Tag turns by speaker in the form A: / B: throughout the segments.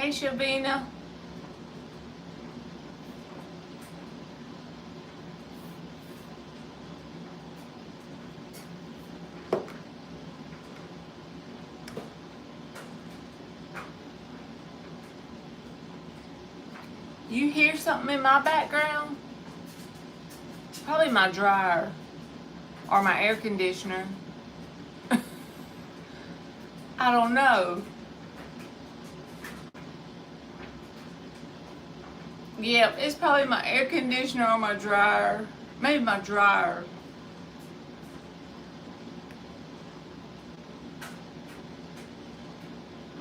A: Hey, Shavina. You hear something in my background? Probably my dryer or my air conditioner. I don't know. Yep, it's probably my air conditioner or my dryer. Maybe my dryer.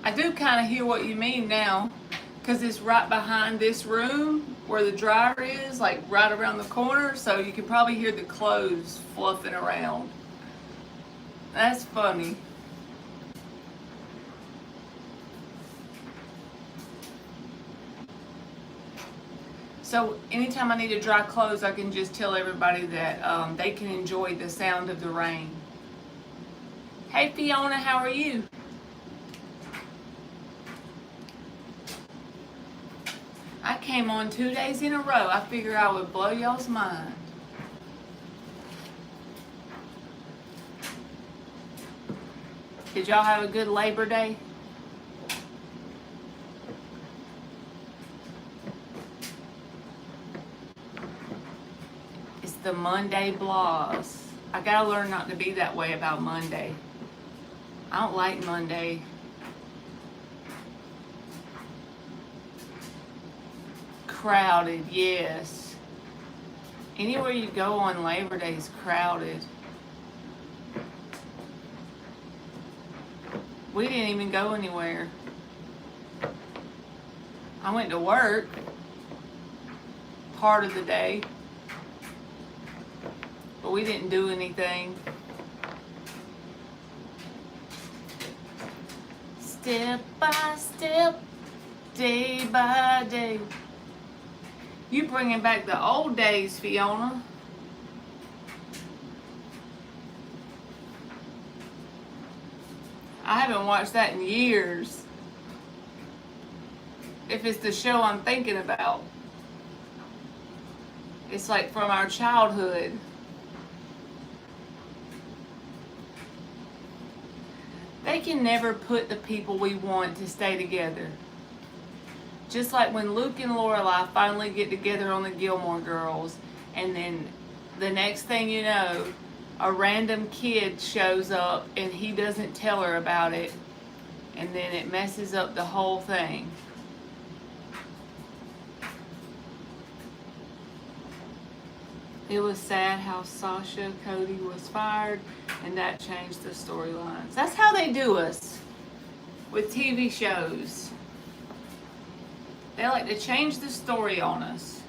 A: I do kind of hear what you mean now, because it's right behind this room where the dryer is, like right around the corner, so you can probably hear the clothes fluffing around. That's funny. So anytime I need to dry clothes, I can just tell everybody that they can enjoy the sound of the rain. Hey Fiona, how are you? I came on 2 days in a row. I figure I would blow y'all's mind. Did y'all have a good Labor Day? It's the Monday blahs. I gotta learn not to be that way about Monday. I don't like Monday. Crowded, yes. Anywhere you go on Labor Day is crowded. We didn't even go anywhere. I went to work part of the day, but we didn't do anything. Step by step, day by day. You bringing back the old days, Fiona. I haven't watched that in years. If it's the show I'm thinking about. It's like from our childhood. They can never put the people we want to stay together. Just like when Luke and Lorelai finally get together on the Gilmore Girls, and then the next thing you know, a random kid shows up and he doesn't tell her about it, and then it messes up the whole thing. It was sad how Sasha Cody was fired, and that changed the storylines. That's how they do us with TV shows. They like to change the story on us.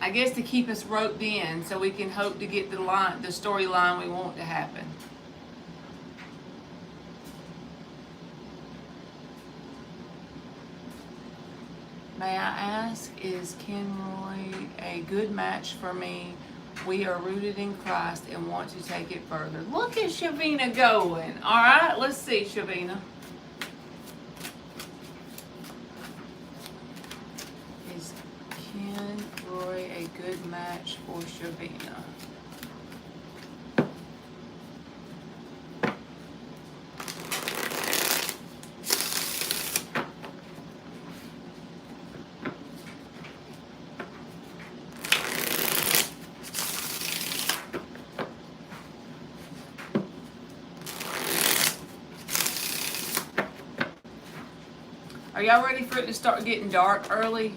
A: I guess to keep us roped in so we can hope to get the storyline we want to happen. May I ask, is Ken Roy a good match for me? We are rooted in Christ and want to take it further. Look at Shavina going. All right, let's see, Shavina. Is Ken Roy a good match for Shavina? Are y'all ready for it to start getting dark early?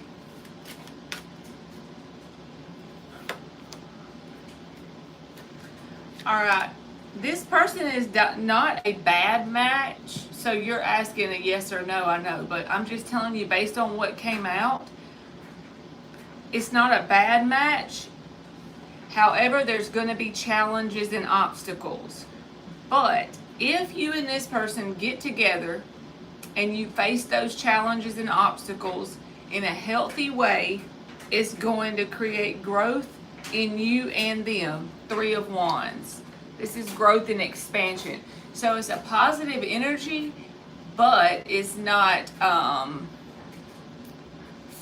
A: Alright, this person is not a bad match, so you're asking a yes or no, I know, but I'm just telling you based on what came out, it's not a bad match. However, there's going to be challenges and obstacles. But if you and this person get together and you face those challenges and obstacles in a healthy way, it's going to create growth in you and them. Three of Wands. This is growth and expansion. So it's a positive energy, but it's not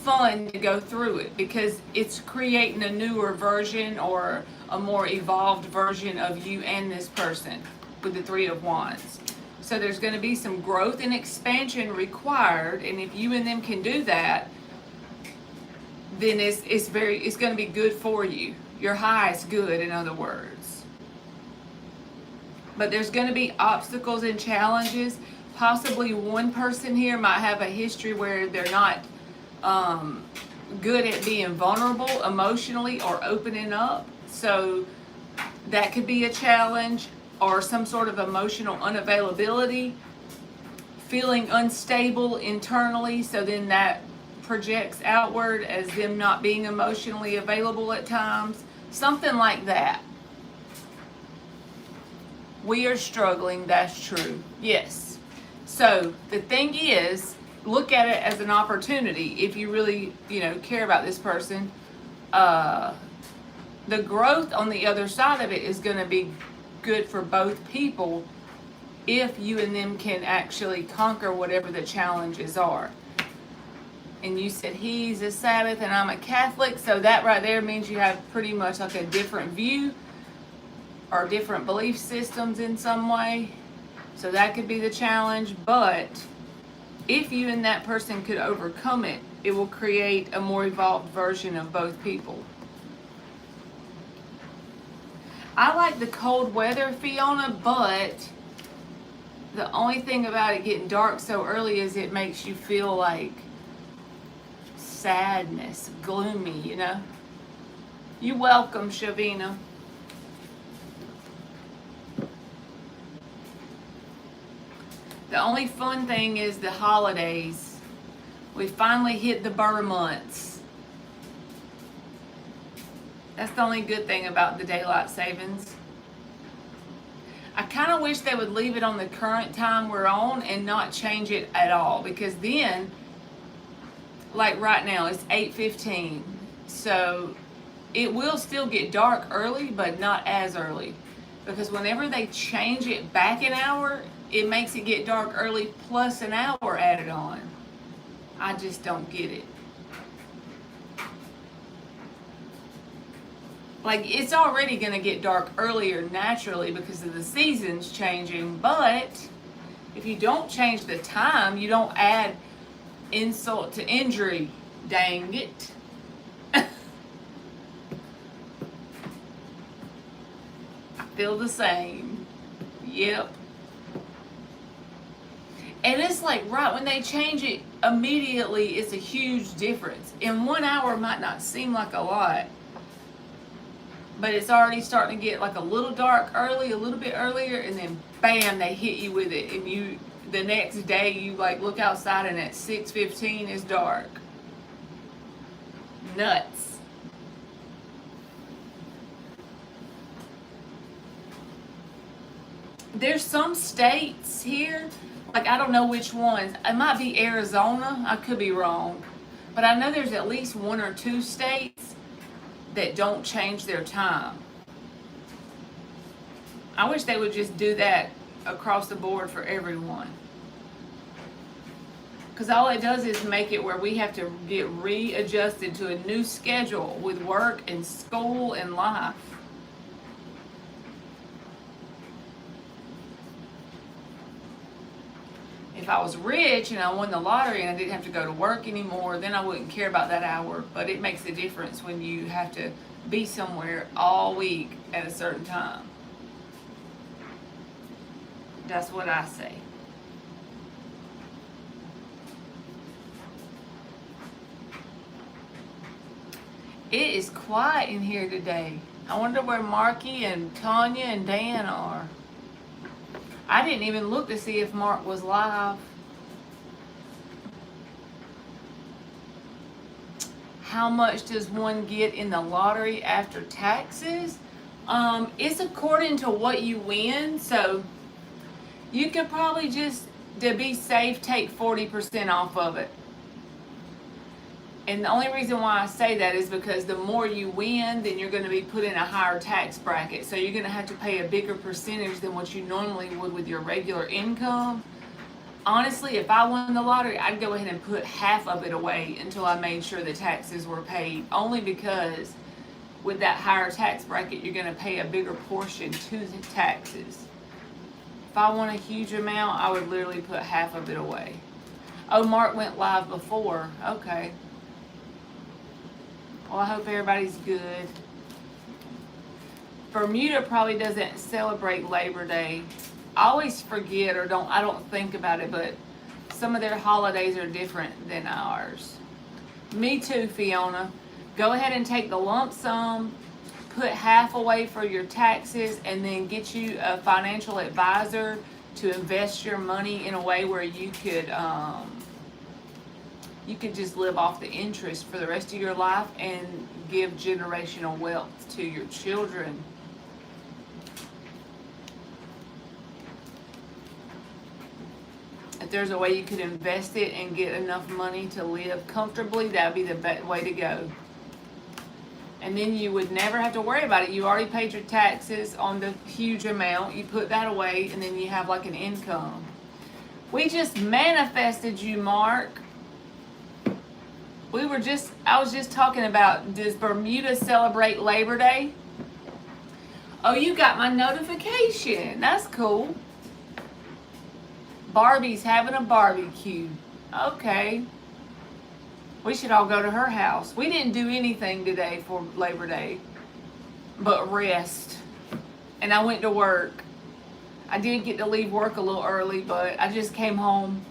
A: fun to go through it because it's creating a newer version or a more evolved version of you and this person with the Three of Wands. So there's going to be some growth and expansion required, and if you and them can do that, then it's going to be good for you. Your highest good, in other words. But there's going to be obstacles and challenges. Possibly one person here might have a history where they're not good at being vulnerable emotionally or opening up. So that could be a challenge, or some sort of emotional unavailability, feeling unstable internally. So then that projects outward as them not being emotionally available at times. Something like that. We are struggling, that's true. Yes. So the thing is, look at it as an opportunity if you really, care about this person. The growth on the other side of it is going to be good for both people if you and them can actually conquer whatever the challenges are. And you said he's a Sabbath and I'm a Catholic, so that right there means you have pretty much like a different view or different belief systems in some way. So that could be the challenge, but if you and that person could overcome it, it will create a more evolved version of both people. I like the cold weather, Fiona, but the only thing about it getting dark so early is it makes you feel like sadness, gloomy, You're welcome, Shavina. The only fun thing is the holidays. We finally hit the Burr months. That's the only good thing about the daylight savings. I kind of wish they would leave it on the current time we're on and not change it at all, because then, like right now, it's 8:15. So it will still get dark early, but not as early. Because whenever they change it back an hour, it makes it get dark early plus an hour added on. I just don't get it. Like, it's already going to get dark earlier naturally because of the seasons changing, but if you don't change the time, you don't add insult to injury. Dang it. I feel the same. Yep. And it's like right when they change it, immediately it's a huge difference. In 1 hour might not seem like a lot, but it's already starting to get like a little dark early, a little bit earlier, and then bam, they hit you with it. And the next day you like look outside and at 6:15 it's dark. Nuts. There's some states here, like I don't know which ones. It might be Arizona. I could be wrong. But I know there's at least 1 or 2 states that don't change their time. I wish they would just do that across the board for everyone. Because all it does is make it where we have to get readjusted to a new schedule with work and school and life. If I was rich and I won the lottery and I didn't have to go to work anymore, then I wouldn't care about that hour. But it makes a difference when you have to be somewhere all week at a certain time. That's what I say. It is quiet in here today. I wonder where Marky and Tanya and Dan are. I didn't even look to see if Mark was live. How much does one get in the lottery after taxes? It's according to what you win. So you could probably just, to be safe, take 40% off of it. And the only reason why I say that is because the more you win, then you're going to be put in a higher tax bracket. So you're going to have to pay a bigger percentage than what you normally would with your regular income. Honestly, if I won the lottery, I'd go ahead and put half of it away until I made sure the taxes were paid. Only because with that higher tax bracket, you're going to pay a bigger portion to the taxes. If I won a huge amount, I would literally put half of it away. Oh, Mark went live before. Okay. Well, I hope everybody's good. Bermuda probably doesn't celebrate Labor Day. I always forget or I don't think about it, but some of their holidays are different than ours. Me too, Fiona. Go ahead and take the lump sum, put half away for your taxes, and then get you a financial advisor to invest your money in a way where you could just live off the interest for the rest of your life and give generational wealth to your children. If there's a way you could invest it and get enough money to live comfortably, that would be the best way to go. And then you would never have to worry about it. You already paid your taxes on the huge amount. You put that away, and then you have like an income. We just manifested you, Mark. I was just talking about, does Bermuda celebrate Labor Day? Oh, you got my notification. That's cool. Barbie's having a barbecue. Okay. We should all go to her house. We didn't do anything today for Labor Day but rest. And I went to work. I did get to leave work a little early, but I just came home.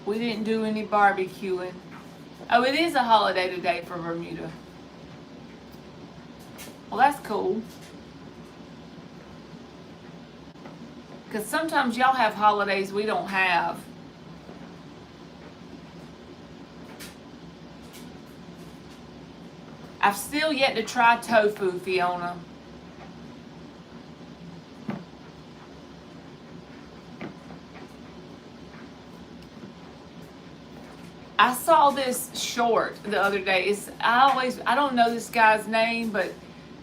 A: We didn't do any barbecuing. Oh, it is a holiday today for Bermuda. Well, that's cool. Because sometimes y'all have holidays we don't have. I've still yet to try tofu, Fiona. I saw this short the other day. I don't know this guy's name, but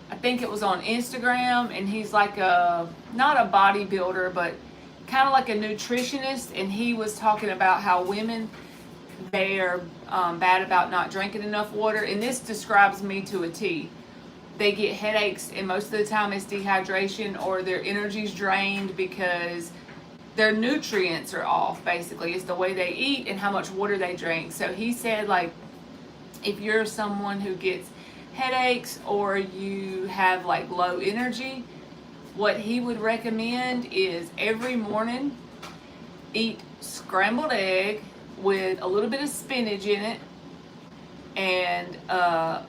A: I think it was on Instagram, and he's like not a bodybuilder, but kind of like a nutritionist, and he was talking about how women, they're bad about not drinking enough water, and this describes me to a T. They get headaches, and most of the time it's dehydration or their energy's drained because their nutrients are off, basically. It's the way they eat and how much water they drink. So he said, like, if you're someone who gets headaches or you have like low energy, what he would recommend is every morning eat scrambled egg with a little bit of spinach in it and a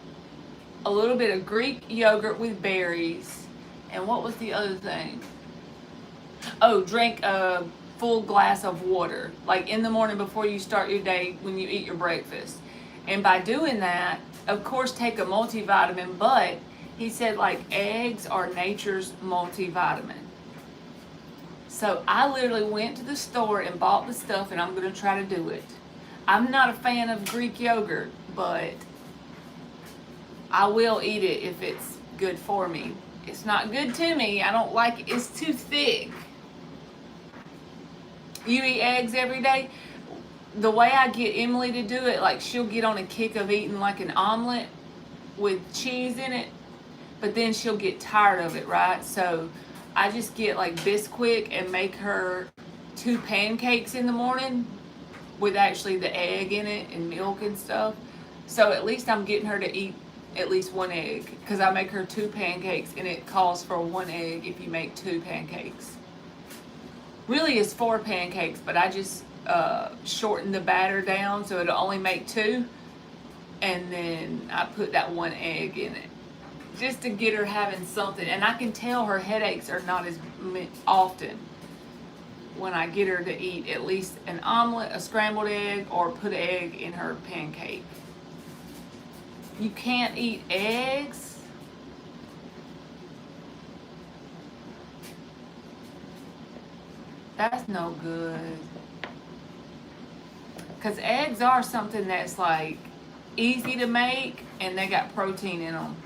A: little bit of Greek yogurt with berries. And what was the other thing? Oh, drink a full glass of water, like in the morning before you start your day when you eat your breakfast. And by doing that, of course, take a multivitamin, but he said like eggs are nature's multivitamin. So I literally went to the store and bought the stuff, and I'm going to try to do it. I'm not a fan of Greek yogurt, but I will eat it if it's good for me. It's not good to me. I don't like it. It's too thick. You eat eggs every day? The way I get Emily to do it, like she'll get on a kick of eating like an omelet with cheese in it, but then she'll get tired of it, right? So I just get like Bisquick and make her 2 pancakes in the morning with actually the egg in it and milk and stuff. So at least I'm getting her to eat at least 1 egg, because I make her 2 pancakes and it calls for 1 egg if you make 2 pancakes. Really it's 4 pancakes, but I just shorten the batter down so it'll only make 2, and then I put that 1 egg in it just to get her having something. And I can tell her headaches are not as often when I get her to eat at least an omelet, a scrambled egg, or put an egg in her pancake. You can't eat eggs? That's no good. Because eggs are something that's like easy to make, and they got protein in them.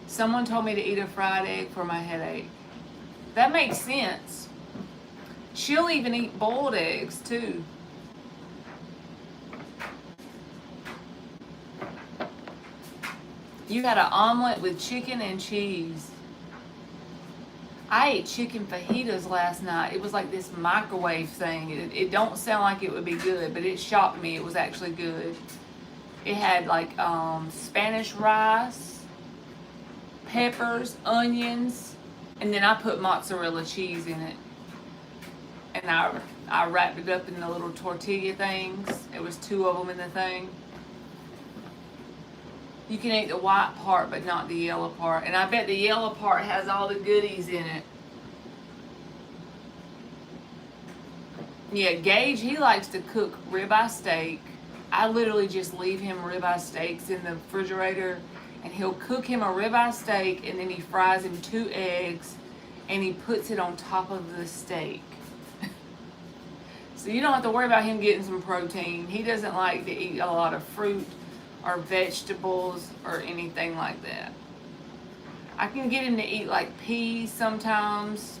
A: Someone told me to eat a fried egg for my headache. That makes sense. She'll even eat boiled eggs too. You had an omelet with chicken and cheese. I ate chicken fajitas last night. It was like this microwave thing. It don't sound like it would be good, but it shocked me. It was actually good. It had like Spanish rice, peppers, onions, and then I put mozzarella cheese in it. And I wrapped it up in the little tortilla things. It was 2 of them in the thing. You can eat the white part, but not the yellow part. And I bet the yellow part has all the goodies in it. Yeah, Gage, he likes to cook ribeye steak. I literally just leave him ribeye steaks in the refrigerator, and he'll cook him a ribeye steak, and then he fries him 2 eggs, and he puts it on top of the steak. So you don't have to worry about him getting some protein. He doesn't like to eat a lot of fruit or vegetables or anything like that. I can get him to eat like peas sometimes,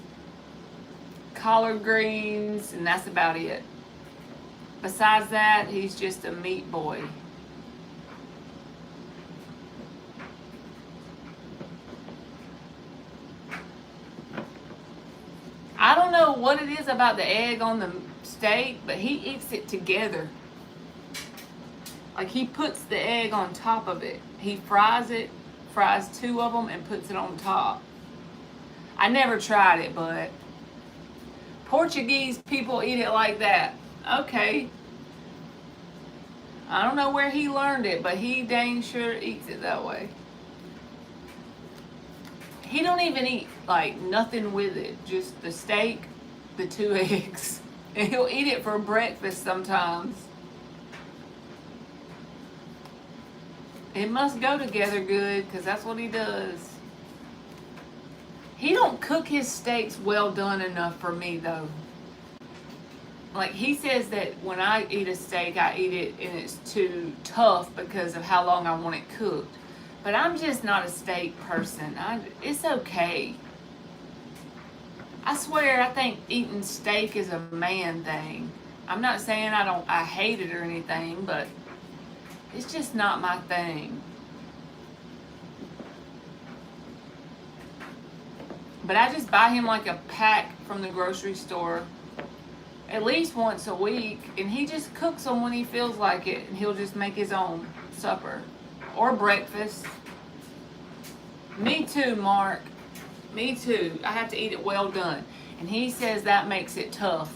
A: collard greens, and that's about it. Besides that, he's just a meat boy. I don't know what it is about the egg on the steak, but he eats it together. Like he puts the egg on top of it. He fries it, fries 2 of them and puts it on top. I never tried it, but Portuguese people eat it like that. Okay. I don't know where he learned it, but he dang sure eats it that way. He don't even eat like nothing with it. Just the steak, the 2 eggs. And he'll eat it for breakfast sometimes. It must go together good, because that's what he does. He don't cook his steaks well done enough for me, though. Like, he says that when I eat a steak, I eat it and it's too tough because of how long I want it cooked. But I'm just not a steak person. It's okay. I swear, I think eating steak is a man thing. I'm not saying I hate it or anything, but it's just not my thing. But I just buy him like a pack from the grocery store at least once a week, and he just cooks them when he feels like it, and he'll just make his own supper or breakfast. Me too, Mark. Me too. I have to eat it well done. And he says that makes it tough.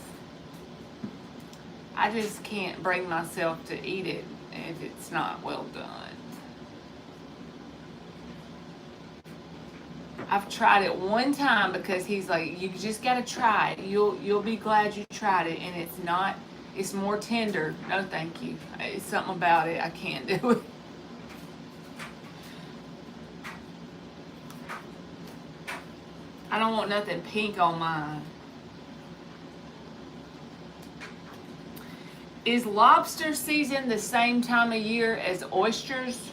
A: I just can't bring myself to eat it if it's not well done. I've tried it one time because he's like, you just gotta try it. You'll be glad you tried it, and it's more tender. No, thank you. It's something about it. I can't do it. I don't want nothing pink on mine. Is lobster season the same time of year as oysters?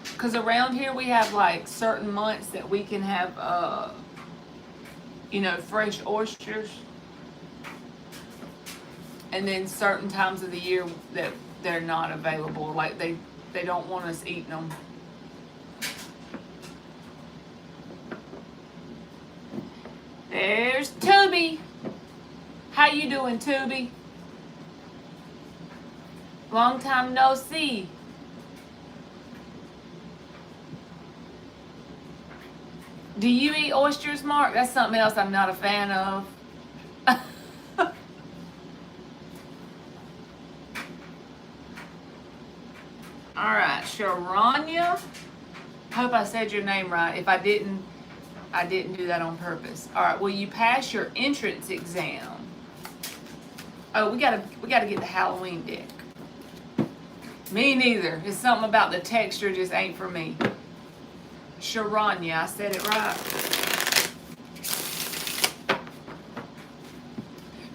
A: Because around here we have like certain months that we can have, fresh oysters. And then certain times of the year that they're not available. Like they don't want us eating them. There's Toby. How you doing, Toby? Long time no see. Do you eat oysters, Mark? That's something else I'm not a fan of. Alright, Sharanya. Hope I said your name right. If I didn't do that on purpose. Alright, will you pass your entrance exam? Oh, we gotta get the Halloween deck. Me neither. It's something about the texture just ain't for me. Sharanya, I said it right.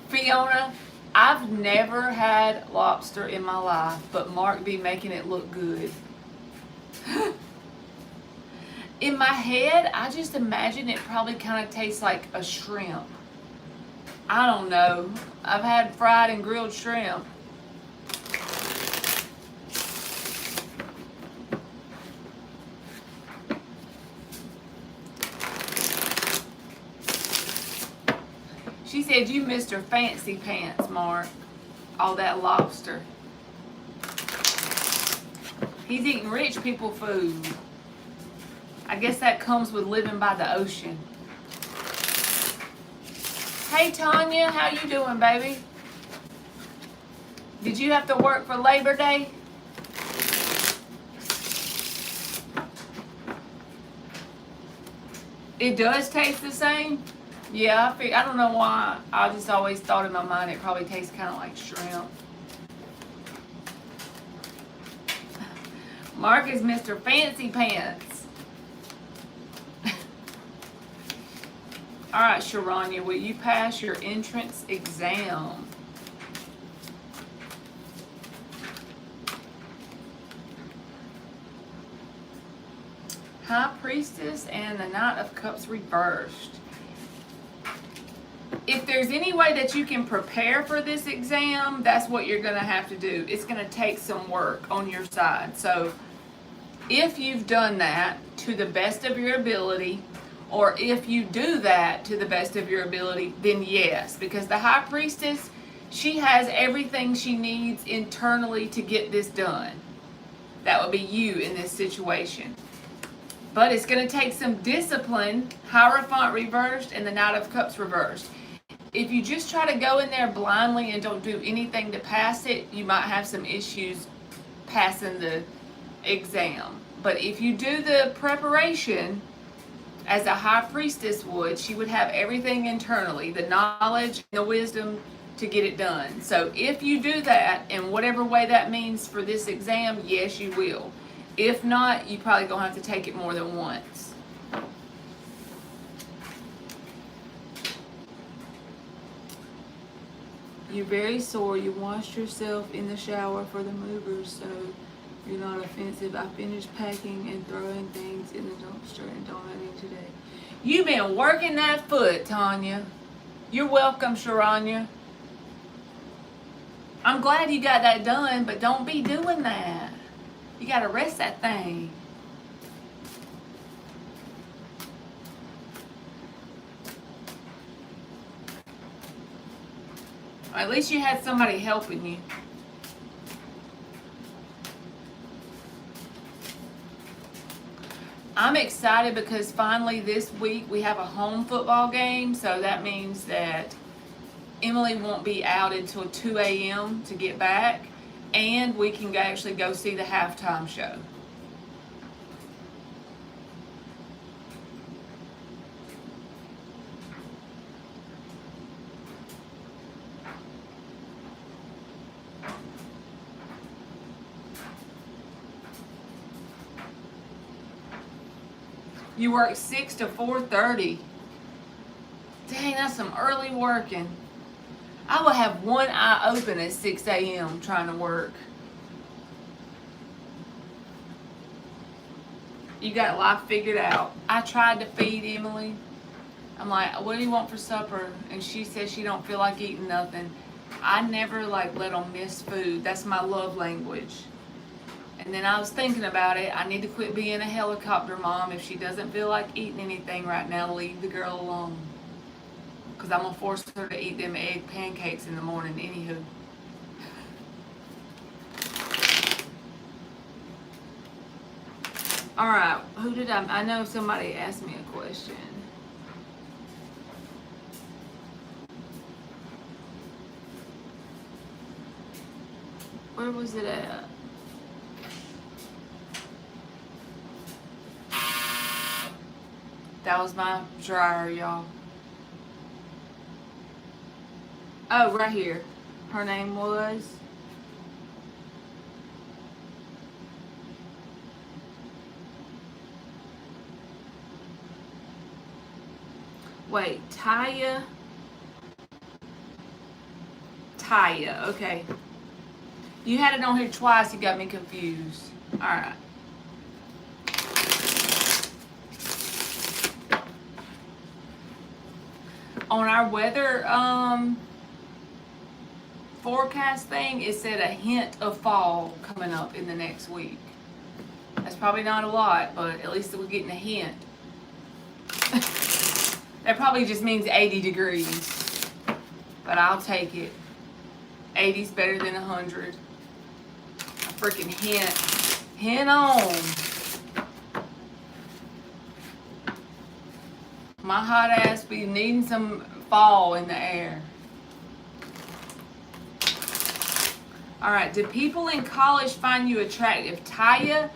A: Fiona, I've never had lobster in my life, but Mark be making it look good. In my head, I just imagine it probably kind of tastes like a shrimp. I don't know. I've had fried and grilled shrimp. She said you missed her fancy pants, Mark. All that lobster. He's eating rich people food. I guess that comes with living by the ocean. Hey Tanya, how you doing, baby? Did you have to work for Labor Day? It does taste the same? Yeah, I don't know why. I just always thought in my mind it probably tastes kind of like shrimp. Mark is Mr. Fancy Pants. All right, Sharanya, will you pass your entrance exam? High Priestess and the Knight of Cups reversed. If there's any way that you can prepare for this exam, that's what you're going to have to do. It's going to take some work on your side. So if you've done that to the best of your ability, or if you do that to the best of your ability, then yes. Because the High Priestess, she has everything she needs internally to get this done. That would be you in this situation. But it's going to take some discipline. Hierophant reversed and the Knight of Cups reversed. If you just try to go in there blindly and don't do anything to pass it, you might have some issues passing the exam. But if you do the preparation as a High Priestess would, she would have everything internally, the knowledge and the wisdom to get it done. So if you do that in whatever way that means for this exam, yes, you will. If not, you probably gonna have to take it more than once. You're very sore. You washed yourself in the shower for the movers, so you're not offensive. I finished packing and throwing things in the dumpster and donating today. You've been working that foot, Tanya. You're welcome, Sharanya. I'm glad you got that done, but don't be doing that. You gotta rest that thing. At least you had somebody helping you. I'm excited because finally this week we have a home football game, so that means that Emily won't be out until 2 a.m. to get back, and we can actually go see the halftime show. You work 6 to 4:30. Dang, that's some early working. I will have one eye open at 6 a.m. trying to work. You got life figured out. I tried to feed Emily. I'm like, what do you want for supper? And she says she don't feel like eating nothing. I never let them miss food. That's my love language. And then I was thinking about it. I need to quit being a helicopter mom. If she doesn't feel like eating anything right now, leave the girl alone. Because I'm going to force her to eat them egg pancakes in the morning anywho. Alright, who did I know somebody asked me a question. Where was it at? That was my dryer, y'all. Oh, right here. Her name was... Wait, Taya? Taya, okay. You had it on here twice, you got me confused. Alright. On our weather forecast thing, it said a hint of fall coming up in the next week. That's probably not a lot, but at least we're getting a hint. That probably just means 80 degrees, but I'll take it. 80's better than 100. A freaking hint. Hint on. My hot ass be needing some fall in the air. All right, do people in college find you attractive? Taya,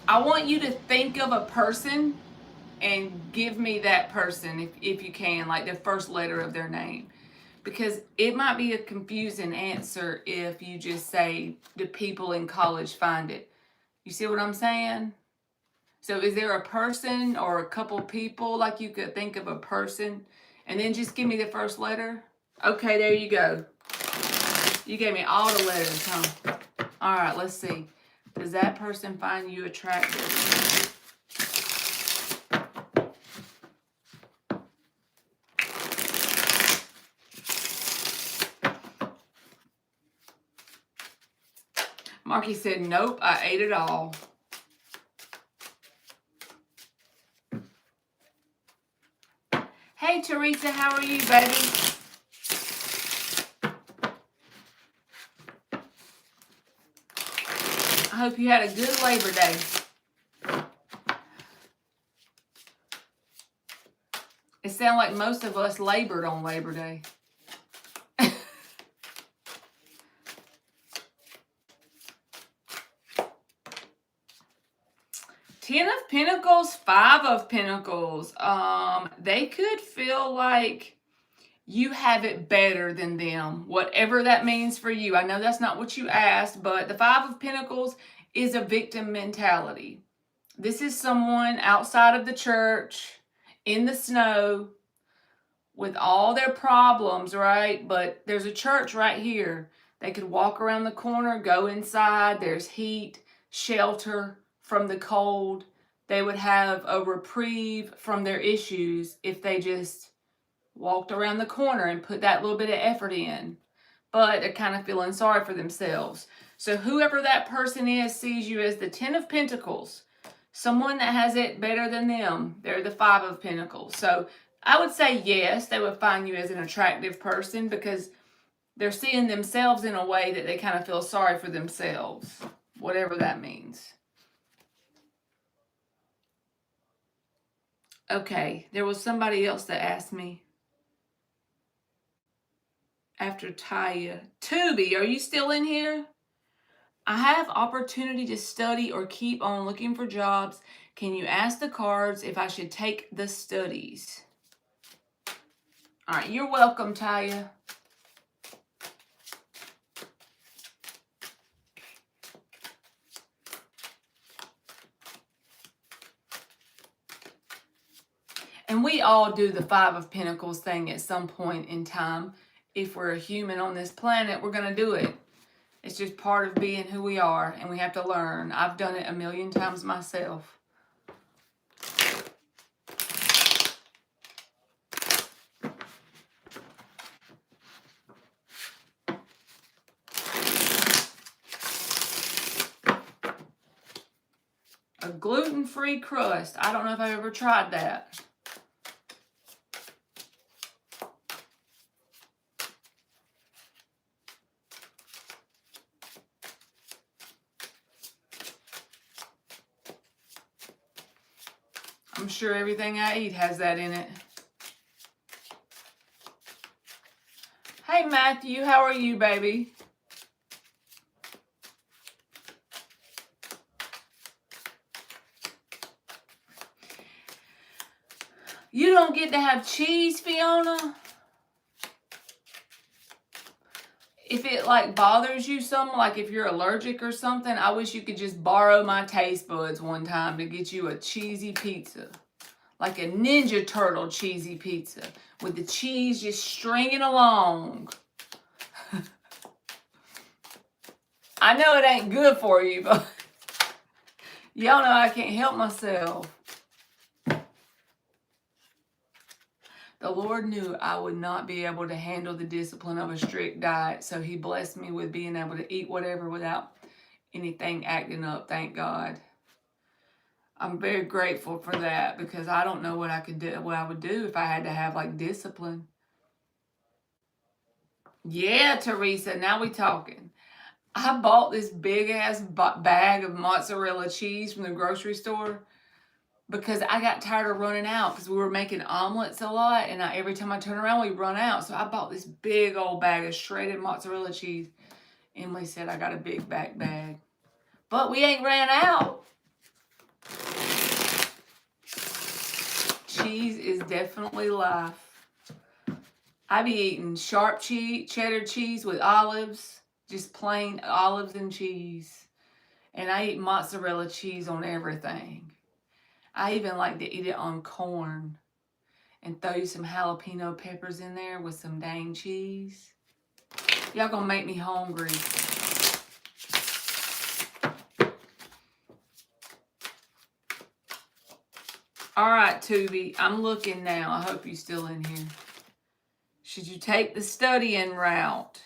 A: I want you to think of a person and give me that person if you can, like the first letter of their name. Because it might be a confusing answer if you just say, do people in college find it? You see what I'm saying? So is there a person or a couple people, like you could think of a person, and then just give me the first letter? Okay, there you go. You gave me all the letters, huh? All right, let's see. Does that person find you attractive? Marky said, nope, I ate it all. Hey, Teresa, how are you, baby? I hope you had a good Labor Day. It sounds like most of us labored on Labor Day. Ten of Pentacles, Five of Pentacles. They could feel like you have it better than them, whatever that means for you. I know that's not what you asked, but the Five of Pentacles is a victim mentality. This is someone outside of the church, in the snow, with all their problems, right? But there's a church right here. They could walk around the corner, go inside. There's heat, shelter from the cold. They would have a reprieve from their issues if they just walked around the corner and put that little bit of effort in. But they're kind of feeling sorry for themselves. So whoever that person is sees you as the Ten of Pentacles. Someone that has it better than them. They're the Five of Pentacles. So I would say yes, they would find you as an attractive person because they're seeing themselves in a way that they kind of feel sorry for themselves. Whatever that means. Okay, there was somebody else that asked me after Taya. Tubi, are you still in here? I have opportunity to study or keep on looking for jobs. Can you ask the cards if I should take the studies? All right, you're welcome, Taya. And we all do the Five of Pentacles thing at some point in time. If we're a human on this planet, we're going to do it. It's just part of being who we are, and we have to learn. I've done it a million times myself. A gluten-free crust. I don't know if I've ever tried that. I'm sure everything I eat has that in it. Hey, Matthew, how are you, baby? You don't get to have cheese, Fiona? If it like bothers you some, like if you're allergic or something, I wish you could just borrow my taste buds one time to get you a cheesy pizza. Like a Ninja Turtle cheesy pizza with the cheese just stringing along. I know it ain't good for you, but y'all know I can't help myself. The Lord knew I would not be able to handle the discipline of a strict diet, so He blessed me with being able to eat whatever without anything acting up, thank God. I'm very grateful for that because I don't know what I would do if I had to have like discipline. Yeah, Teresa, now we talking. I bought this big ass bag of mozzarella cheese from the grocery store because I got tired of running out because we were making omelets a lot, and every time I turn around we run out. So I bought this big old bag of shredded mozzarella cheese. Emily said I got a big back bag, but we ain't ran out. Cheese is definitely life. I be eating sharp cheese, cheddar cheese with olives, just plain olives and cheese. And I eat mozzarella cheese on everything. I even like to eat it on corn and throw some jalapeno peppers in there with some dang cheese. Y'all gonna make me hungry. All right, Tubi, I'm looking now. I hope you're still in here. Should you take the studying route?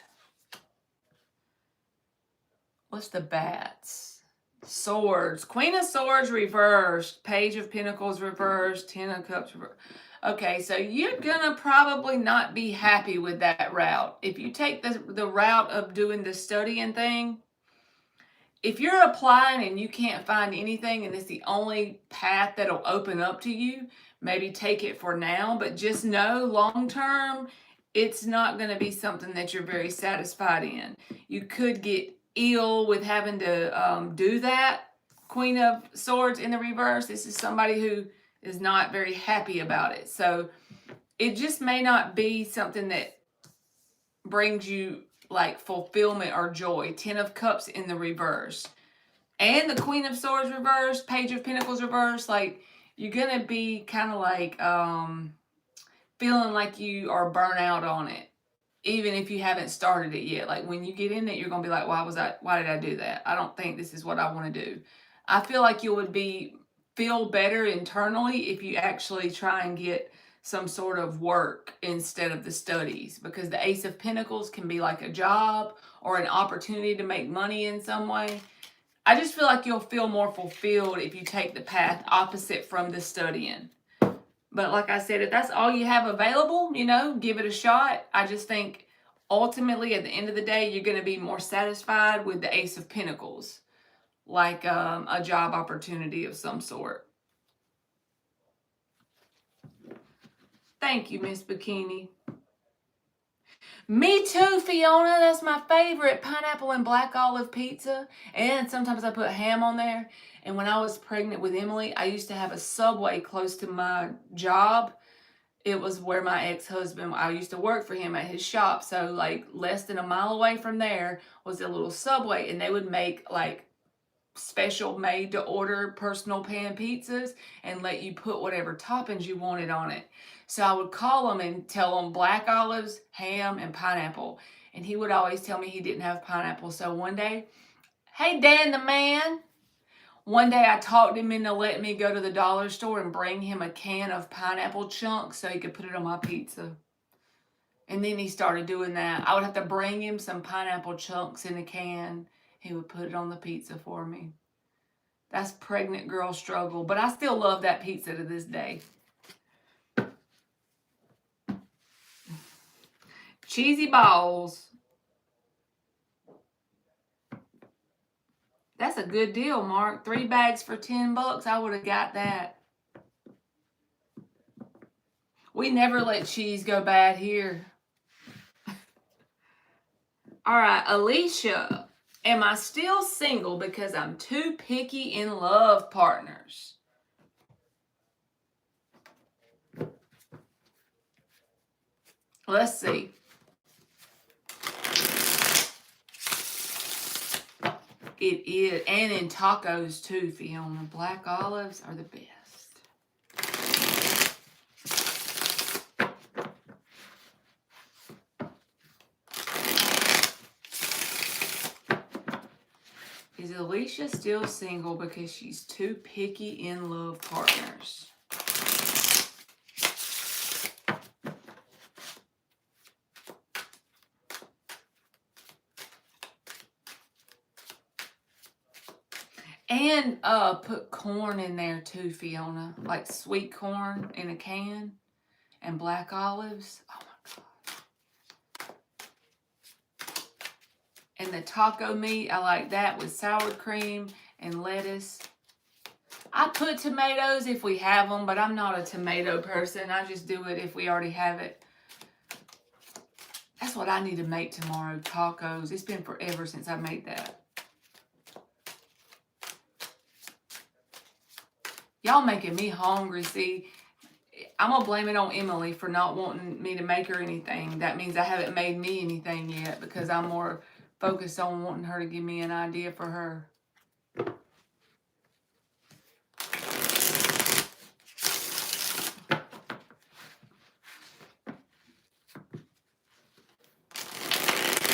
A: What's the bats? Swords. Queen of Swords reversed. Page of Pentacles reversed. Ten of Cups reversed. Okay, so you're gonna probably not be happy with that route. If you take the route of doing the studying thing, if you're applying and you can't find anything and it's the only path that'll open up to you, maybe take it for now, but just know long term, it's not going to be something that you're very satisfied in. You could get ill with having to do that. Queen of Swords in the reverse. This is somebody who is not very happy about it. So it just may not be something that brings you like fulfillment or joy. Ten of Cups in the reverse. And the Queen of Swords reverse, Page of Pentacles reverse. Like, you're going to be kind of like feeling like you are burnt out on it. Even if you haven't started it yet. Like, when you get in it, you're going to be like, why did I do that? I don't think this is what I want to do. I feel like you would feel better internally if you actually try and get some sort of work instead of the studies, because the Ace of Pentacles can be like a job or an opportunity to make money in some way. I just feel like you'll feel more fulfilled if you take the path opposite from the studying. But like I said, if that's all you have available, give it a shot. I just think ultimately at the end of the day, you're going to be more satisfied with the Ace of Pentacles, like a job opportunity of some sort. Thank you, Miss Bikini. Me too, Fiona. That's my favorite. Pineapple and black olive pizza. And sometimes I put ham on there. And when I was pregnant with Emily, I used to have a Subway close to my job. It was where my ex-husband, I used to work for him at his shop. So like less than a mile away from there was a little Subway. And they would make like special made to order personal pan pizzas and let you put whatever toppings you wanted on it. So I would call him and tell him black olives, ham, and pineapple. And he would always tell me he didn't have pineapple. So one day, hey, Dan the man. One day I talked him into letting me go to the dollar store and bring him a can of pineapple chunks so he could put it on my pizza. And then he started doing that. I would have to bring him some pineapple chunks in a can. He would put it on the pizza for me. That's pregnant girl struggle. But I still love that pizza to this day. Cheesy balls. That's a good deal, Mark. 3 bags for $10. I would have got that. We never let cheese go bad here. All right, Alicia. Am I still single because I'm too picky in love partners? Let's see. It is. And in tacos too, Fiona. Black olives are the best. Is Alicia still single because she's too picky in love partners? And put corn in there too, Fiona. Like sweet corn in a can and black olives. Oh my God. And the taco meat, I like that with sour cream and lettuce. I put tomatoes if we have them, but I'm not a tomato person. I just do it if we already have it. That's what I need to make tomorrow, tacos. It's been forever since I made that. Y'all making me hungry, see. I'm going to blame it on Emily for not wanting me to make her anything. That means I haven't made me anything yet because I'm more focused on wanting her to give me an idea for her.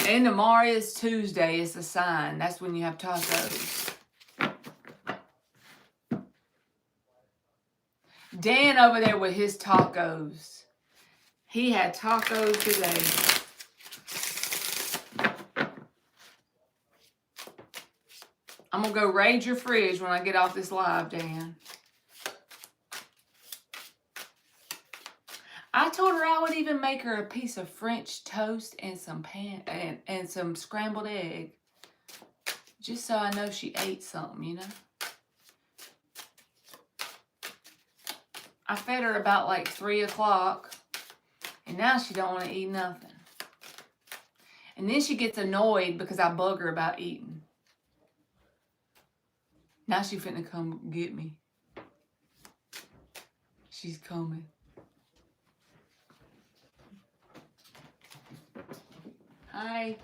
A: And tomorrow is Tuesday. It's a sign. That's when you have tacos. Dan over there with his tacos. He had tacos today. I'm going to go raid your fridge when I get off this live, Dan. I told her I would even make her a piece of French toast and some and some scrambled egg. Just so I know she ate something, you know. I fed her about like 3 o'clock. And now she don't want to eat nothing. And then she gets annoyed because I bug her about eating. Now she finna come get me. She's coming. Hi.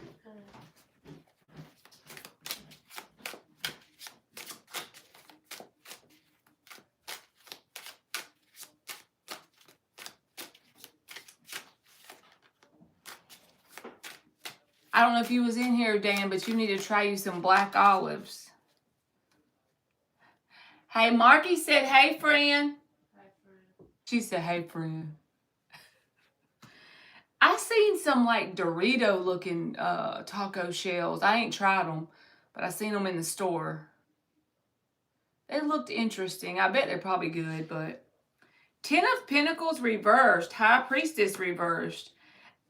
A: I don't know if you was in here, Dan, but you need to try you some black olives. Hey, Marky said, hey, friend. Hi, friend. She said, hey, friend. I seen some like Dorito looking taco shells. I ain't tried them, but I seen them in the store. They looked interesting. I bet they're probably good, but Ten of Pentacles reversed. High Priestess reversed.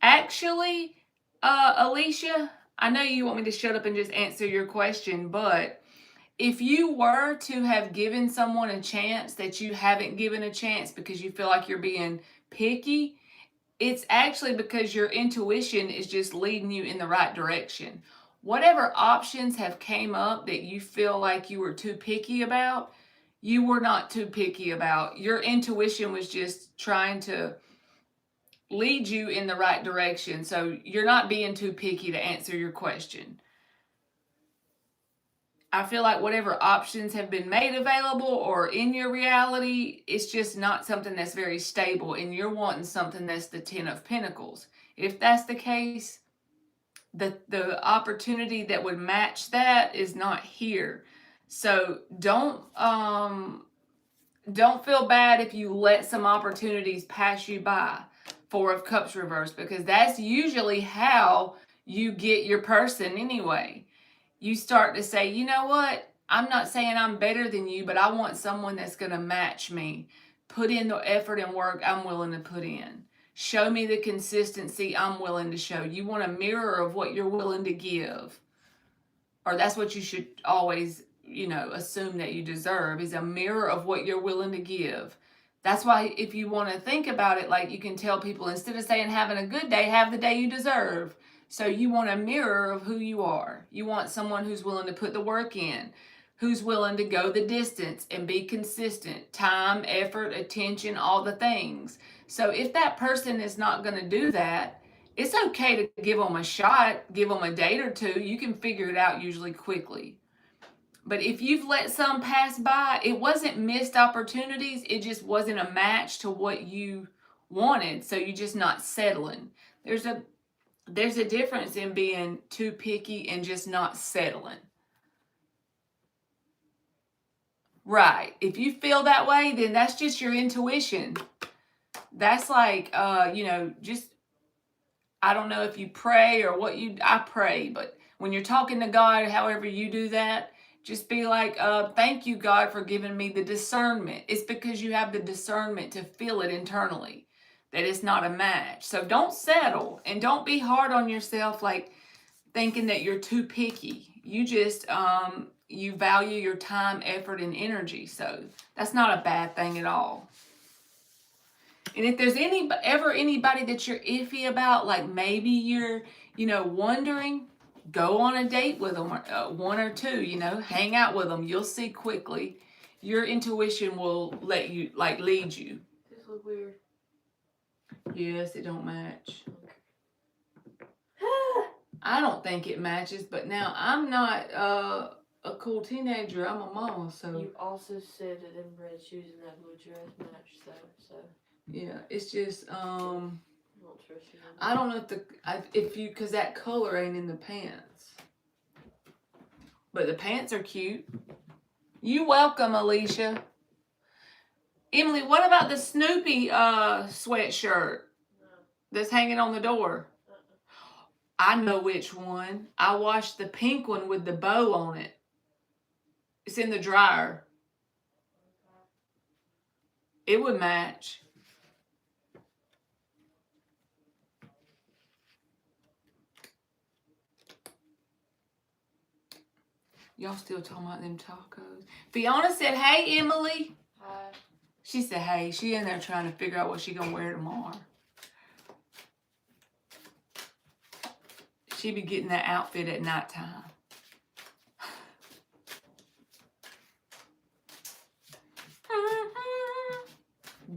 A: Actually, Alicia, I know you want me to shut up and just answer your question, but if you were to have given someone a chance that you haven't given a chance because you feel like you're being picky, it's actually because your intuition is just leading you in the right direction. Whatever options have came up that you feel like you were too picky about, you were not too picky about. Your intuition was just trying to lead you in the right direction. So you're not being too picky to answer your question. I feel like whatever options have been made available or in your reality, it's just not something that's very stable, and you're wanting something that's the Ten of Pentacles. If that's the case, the opportunity that would match that is not here. So don't feel bad if you let some opportunities pass you by. Four of Cups reversed, because that's usually how you get your person anyway. You start to say, you know what? I'm not saying I'm better than you, but I want someone that's going to match me. Put in the effort and work I'm willing to put in. Show me the consistency I'm willing to show. You want a mirror of what you're willing to give. Or that's what you should always, assume that you deserve, is a mirror of what you're willing to give. That's why if you want to think about it, like you can tell people, instead of saying having a good day, have the day you deserve. So you want a mirror of who you are. You want someone who's willing to put the work in, who's willing to go the distance and be consistent, time, effort, attention, all the things. So if that person is not going to do that, it's okay to give them a shot, give them a date or two. You can figure it out usually quickly. But if you've let some pass by, it wasn't missed opportunities. It just wasn't a match to what you wanted. So you're just not settling. There's a difference in being too picky and just not settling. Right. If you feel that way, then that's just your intuition. That's like, just, I don't know if you pray or I pray, but when you're talking to God, however you do that, Just be like, thank you, God, for giving me the discernment. It's because you have the discernment to feel it internally that it's not a match. So don't settle and don't be hard on yourself, like thinking that you're too picky. You just, you value your time, effort, and energy. So that's not a bad thing at all. And if there's ever anybody that you're iffy about, like maybe you're, wondering, go on a date with them, one or two, hang out with them. You'll see quickly. Your intuition will let you, lead you.
B: Does this look weird?
A: Yes, it don't match. I don't think it matches, but now I'm not a cool teenager. I'm a mama, so.
B: You also said that them red shoes and that blue dress match, so.
A: Yeah, it's just
B: I don't trust you.
A: I don't know because that color ain't in the pants. But the pants are cute. You welcome, Alicia. Emily, what about the Snoopy sweatshirt that's hanging on the door? I know which one. I washed the pink one with the bow on it. It's in the dryer. It would match. Y'all still talking about them tacos? Fiona said, hey, Emily.
B: Hi.
A: She said, hey, she in there trying to figure out what she gonna wear tomorrow. She be getting that outfit at nighttime.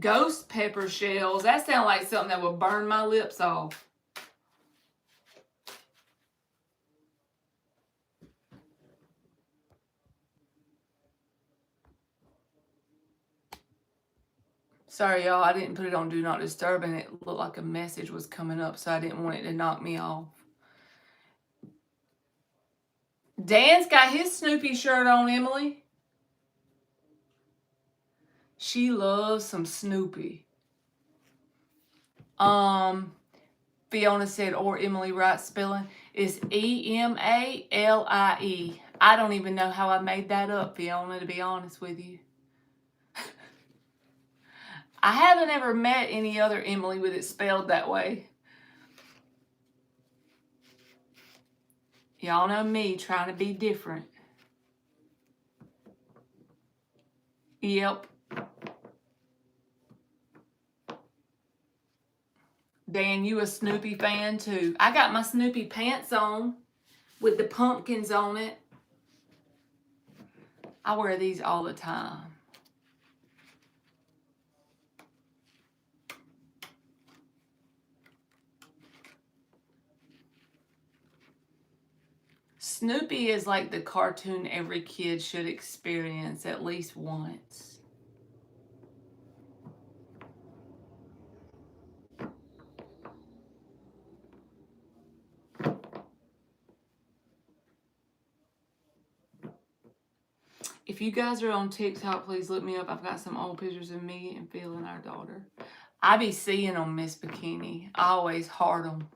A: Ghost pepper shells. That sounds like something that would burn my lips off. Sorry, y'all. I didn't put it on Do Not Disturb, and it looked like a message was coming up, so I didn't want it to knock me off. Dan's got his Snoopy shirt on, Emily. She loves some Snoopy. Fiona said, or Emily Wright spelling is Emalie. I don't even know how I made that up, Fiona, to be honest with you. I haven't ever met any other Emily with it spelled that way. Y'all know me trying to be different. Yep. Dan, you a Snoopy fan too. I got my Snoopy pants on with the pumpkins on it. I wear these all the time. Snoopy is like the cartoon every kid should experience at least once. If you guys are on TikTok, please look me up. I've got some old pictures of me and Phil and our daughter. I be seeing them, Miss Bikini. I always heart them.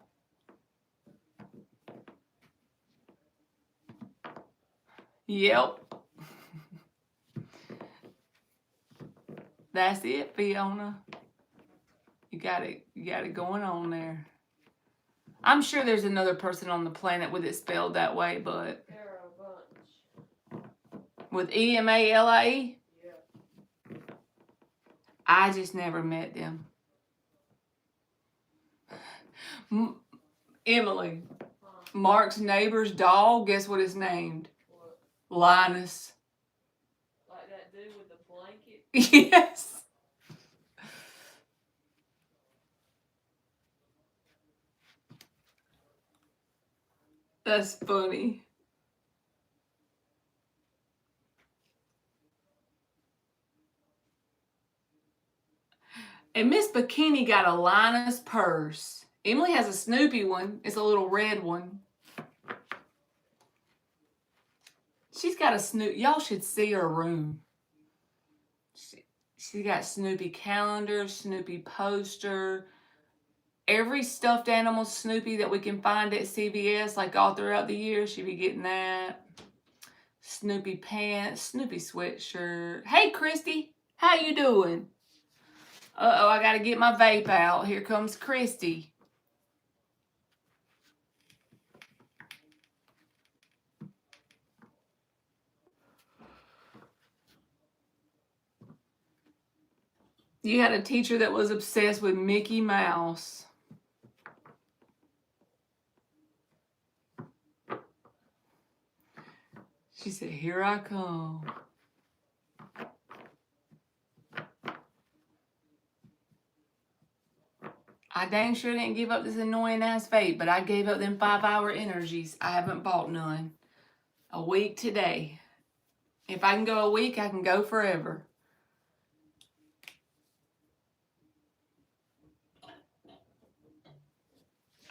A: Yep. That's it, Fiona. You got it going on there. I'm sure there's another person on the planet with it spelled that way, but
B: There are a bunch.
A: with Emalie?
B: Yeah.
A: I just never met them. Emily, Mark's neighbor's dog, guess what it's named?
B: What?
A: Linus.
B: Like that dude with the blanket?
A: Yes. That's funny. And Miss Bikini got a Linus purse. Emily has a Snoopy one. It's a little red one. She's got a Snoopy. Y'all should see her room. She got Snoopy calendar, Snoopy poster, every stuffed animal Snoopy that we can find at CVS, like all throughout the year. She be getting that. Snoopy pants, Snoopy sweatshirt. Hey, Christy, how you doing? Uh-oh, I gotta get my vape out. Here comes Christy. You had a teacher that was obsessed with Mickey Mouse. She said, here I come. I dang sure didn't give up this annoying ass vape, but I gave up them 5-hour energies. I haven't bought none. A week today. If I can go a week, I can go forever.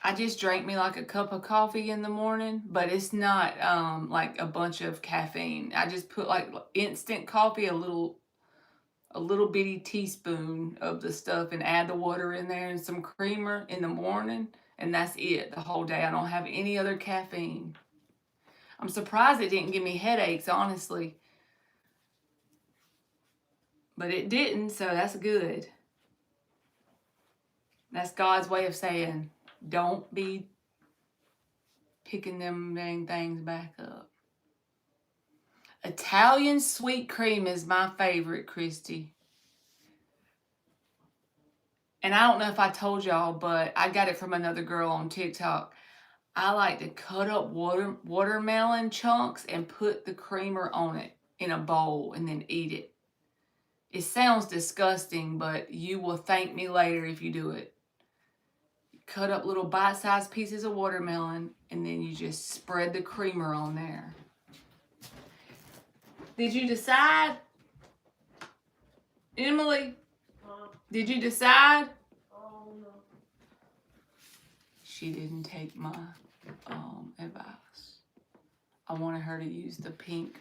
A: I just drank me like a cup of coffee in the morning, but it's not like a bunch of caffeine. I just put like instant coffee, a little bitty teaspoon of the stuff, and add the water in there and some creamer in the morning, and that's it the whole day. I don't have any other caffeine. I'm surprised it didn't give me headaches, honestly. But it didn't, so that's good. That's God's way of saying, don't be picking them dang things back up. Italian sweet cream is my favorite, Christy. And I don't know if I told y'all, but I got it from another girl on TikTok. I like to cut up watermelon chunks and put the creamer on it in a bowl and then eat it. It sounds disgusting, but you will thank me later if you do it. Cut up little bite-sized pieces of watermelon, and then you just spread the creamer on there. Did you decide? Emily? Did you decide?
B: Oh, no.
A: She didn't take my advice. I wanted her to use the pink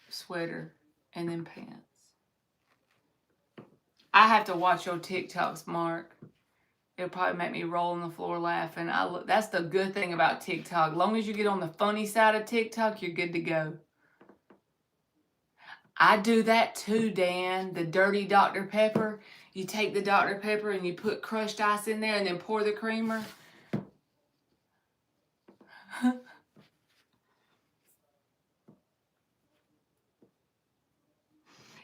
A: sweater and then pants. I have to watch your TikToks, Mark. It'll probably make me roll on the floor laughing. That's the good thing about TikTok. As long as you get on the funny side of TikTok, you're good to go. I do that too, Dan. The dirty Dr. Pepper. You take the Dr. Pepper and you put crushed ice in there and then pour the creamer.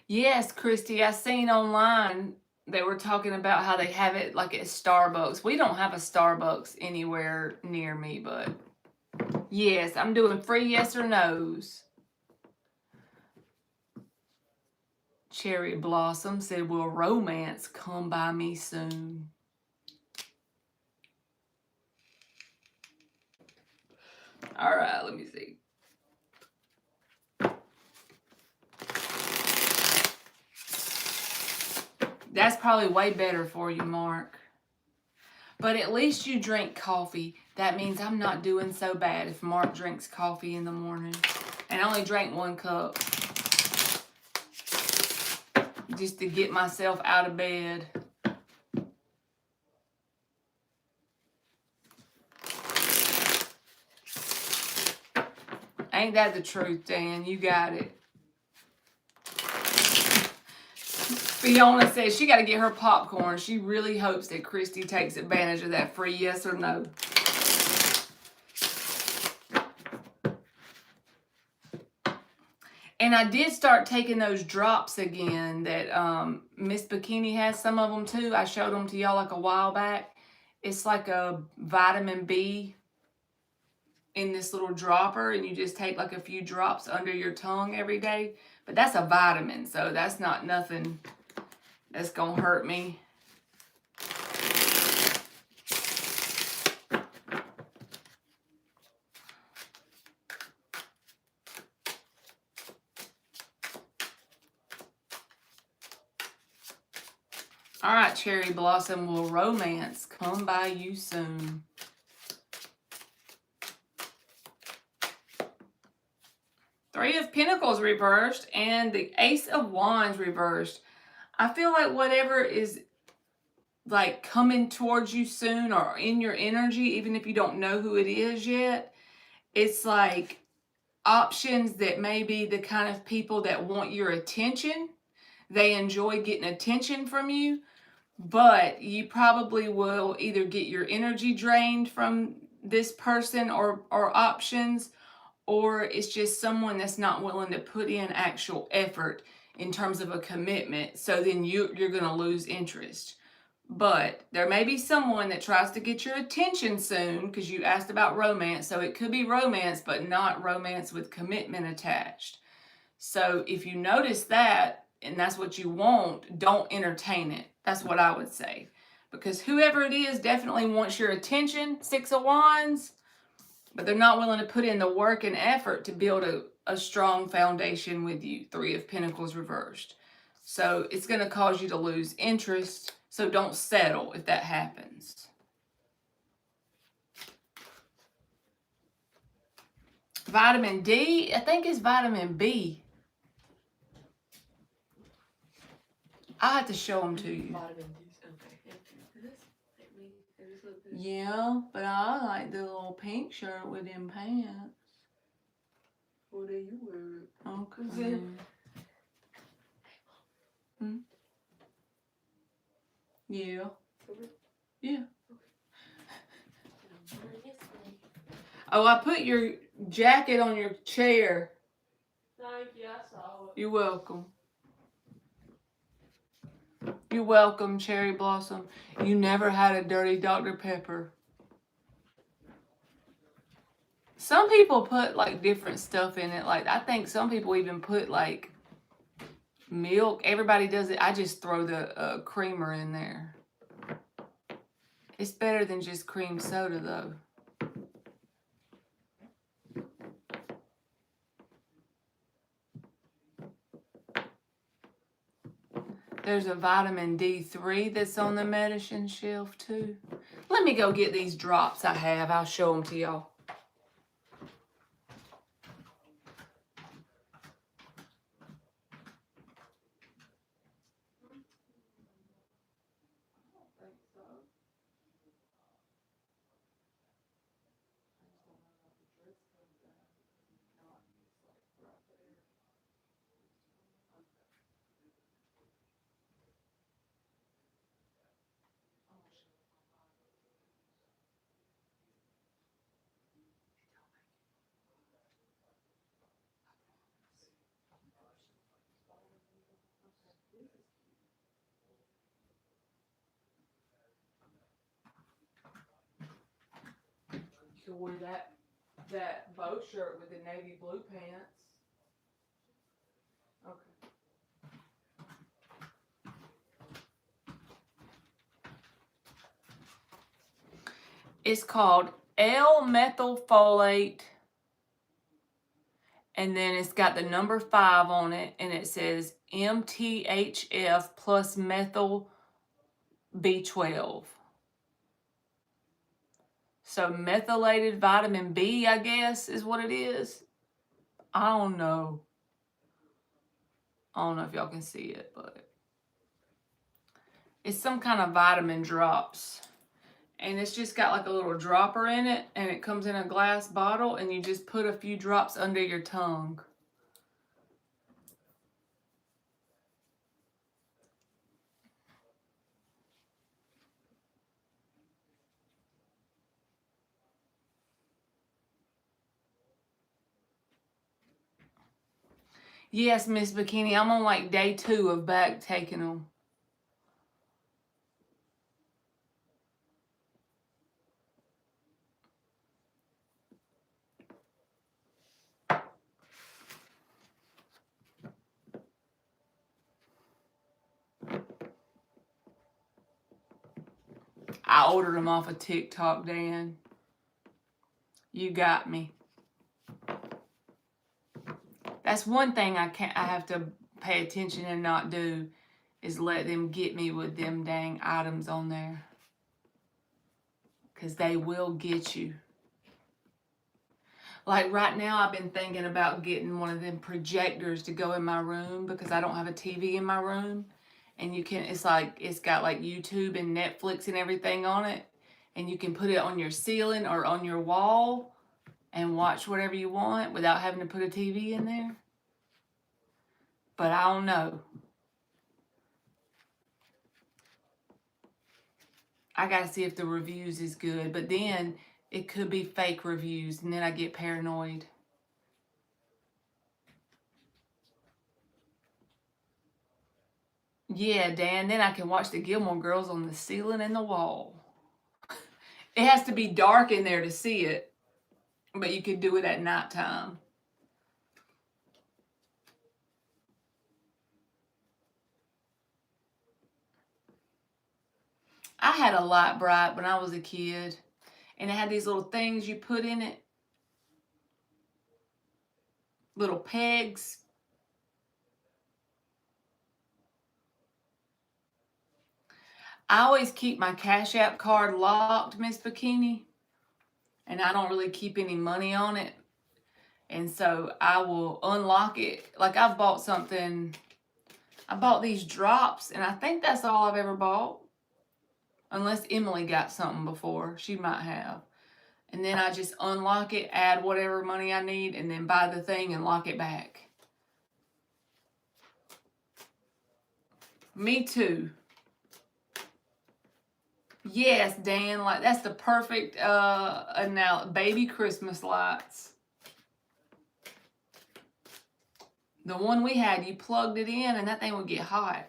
A: Yes, Christy, I seen online they were talking about how they have it like at Starbucks. We don't have a Starbucks anywhere near me, but yes, I'm doing free yes or no's. Cherry Blossom said, will romance come by me soon? All right, let me see. That's probably way better for you, Mark. But at least you drink coffee. That means I'm not doing so bad if Mark drinks coffee in the morning. And I only drank 1 cup. Just to get myself out of bed. Ain't that the truth, Dan? You got it. Fiona says she got to get her popcorn. She really hopes that Christy takes advantage of that free yes or no. And I did start taking those drops again that Miss Bikini has some of them too. I showed them to y'all like a while back. It's like a vitamin B in this little dropper, and you just take like a few drops under your tongue every day. But that's a vitamin, so that's not nothing that's gonna hurt me. All right, Cherry Blossom, will romance come by you soon? Three of Pentacles reversed and the Ace of Wands reversed. I feel like whatever is like coming towards you soon or in your energy, even if you don't know who it is yet, it's like options that may be the kind of people that want your attention. They enjoy getting attention from you, but you probably will either get your energy drained from this person or options, or it's just someone that's not willing to put in actual effort in terms of a commitment. So then you're going to lose interest. But there may be someone that tries to get your attention soon, because you asked about romance. So it could be romance, but not romance with commitment attached. So if you notice that, and that's what you want, don't entertain it. That's what I would say. Because whoever it is definitely wants your attention, 6 of Wands, but they're not willing to put in the work and effort to build a strong foundation with you, 3 of Pentacles reversed. So it's going to cause you to lose interest, so don't settle if that happens. Vitamin D, I think it's vitamin B. I have to show them to you.
B: Vitamin D, okay.
A: Yeah, but I like the little pink shirt with them pants.
B: What do you wear?
A: Okay. Hmm? Yeah. Yeah. Oh, I put your jacket on your chair.
B: Thank you, I saw it.
A: You're welcome. You're welcome, Cherry Blossom. You never had a dirty Dr. Pepper. Some people put like different stuff in it. Like I think some people even put like milk. Everybody does it. I just throw the creamer in there. It's better than just cream soda though. There's a vitamin D3 that's on the medicine shelf too. Let me go get these drops I have. I'll show them to y'all. You can wear that bow shirt with the navy blue pants. Okay. It's called L-methylfolate, and then it's got the number 5 on it, and it says MTHF plus methyl B12. So methylated vitamin B, I guess, is what it is. I don't know. I don't know if y'all can see it, but it's some kind of vitamin drops. And it's just got like a little dropper in it, and it comes in a glass bottle, and you just put a few drops under your tongue. Yes, Miss Bikini, I'm on like day 2 of back taking them. I ordered them off of TikTok, Dan. You got me. That's one thing I have to pay attention and not do, is let them get me with them dang items on there. Because they will get you. Like right now, I've been thinking about getting one of them projectors to go in my room, because I don't have a TV in my room. And you can, it's got like YouTube and Netflix and everything on it. And you can put it on your ceiling or on your wall. and watch whatever you want without having to put a TV in there. But I don't know. I gotta see if the reviews is good, but then it could be fake reviews, and then I get paranoid. Yeah, Dan, then I can watch the Gilmore Girls on the ceiling and the wall. It has to be dark in there to see it, but you could do it at nighttime. I had a light bright when I was a kid, and it had these little things you put in it, little pegs. I always keep my Cash App card locked, Miss Bikini, and I don't really keep any money on it. And so I will unlock it. Like I bought these drops, and I think that's all I've ever bought. Unless Emily got something before. She might have. And then I just unlock it, add whatever money I need, and then buy the thing and lock it back. Me too. Yes, Dan, like that's the perfect baby Christmas lights. The one we had, you plugged it in and that thing would get hot.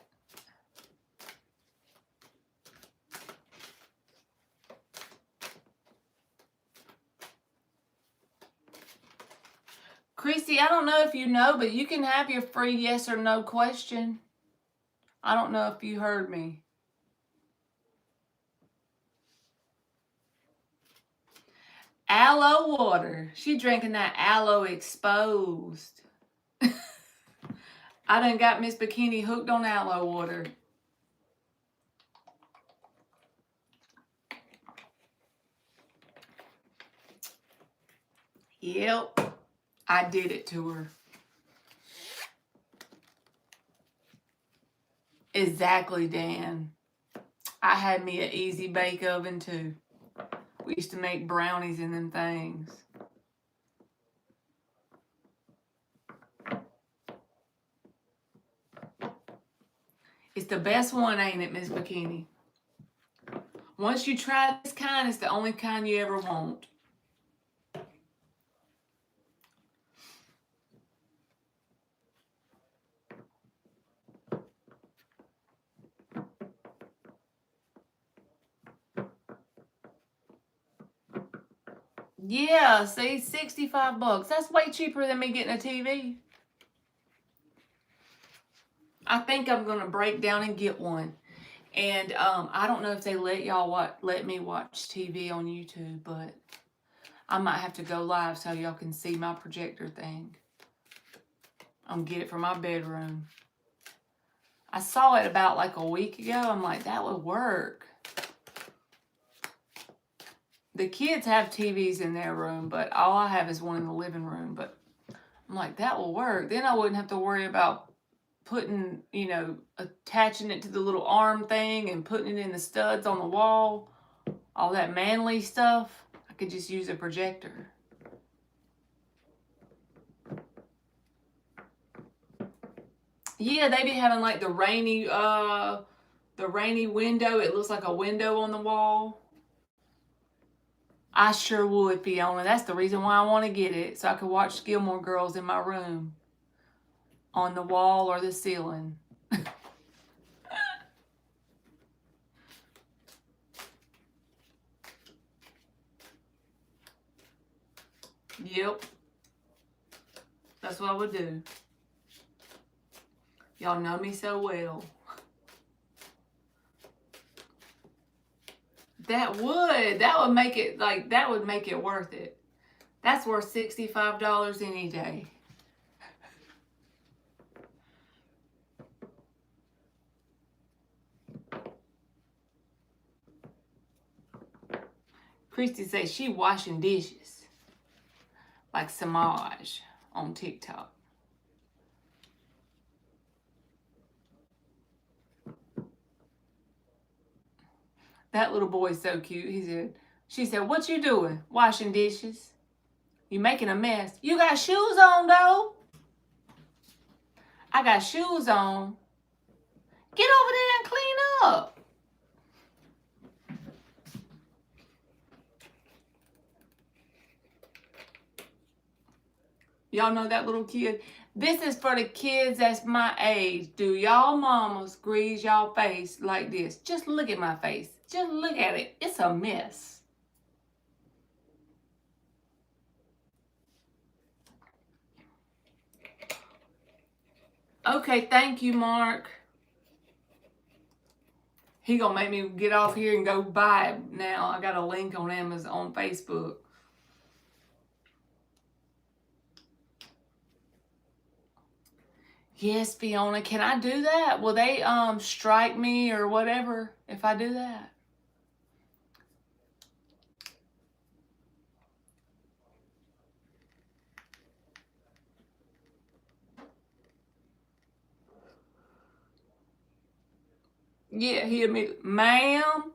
A: Christy, I don't know if you know, but you can have your free yes or no question. I don't know if you heard me. Aloe water. She drinking that aloe exposed. I done got Miss Bikini hooked on aloe water. Yep, I did it to her. Exactly, Dan. I had me an easy bake oven too. We used to make brownies in them things. It's the best one, ain't it, Miss Bikini? Once you try this kind, it's the only kind you ever want. Yeah, see, $65. That's way cheaper than me getting a TV. I think I'm gonna break down and get one. And I don't know if they let me watch TV on YouTube, but I might have to go live so y'all can see my projector thing. I'm gonna get it for my bedroom. I saw it about like a week ago. I'm like, that would work. The kids have TVs in their room, but all I have is one in the living room. But I'm like, that will work. Then I wouldn't have to worry about putting, attaching it to the little arm thing and putting it in the studs on the wall. All that manly stuff. I could just use a projector. Yeah, they be having like the rainy window. It looks like a window on the wall. I sure would, Fiona. That's the reason why I want to get it, so I could watch Gilmore Girls in my room. On the wall or the ceiling. Yep. That's what I would do. Y'all know me so well. That would make it worth it. That's worth $65 any day. Christy says she washing dishes. Like Samaj on TikTok. That little boy's so cute. She said, what you doing? Washing dishes. You making a mess. You got shoes on, though. I got shoes on. Get over there and clean up. Y'all know that little kid? This is for the kids that's my age. Do y'all mamas grease y'all face like this? Just look at my face. Just look at it. It's a mess. Okay, thank you, Mark. He gonna make me get off here and go buy it now. I got a link on Amazon, on Facebook. Yes, Fiona, can I do that? Will they strike me or whatever if I do that? Yeah, he admitted, ma'am.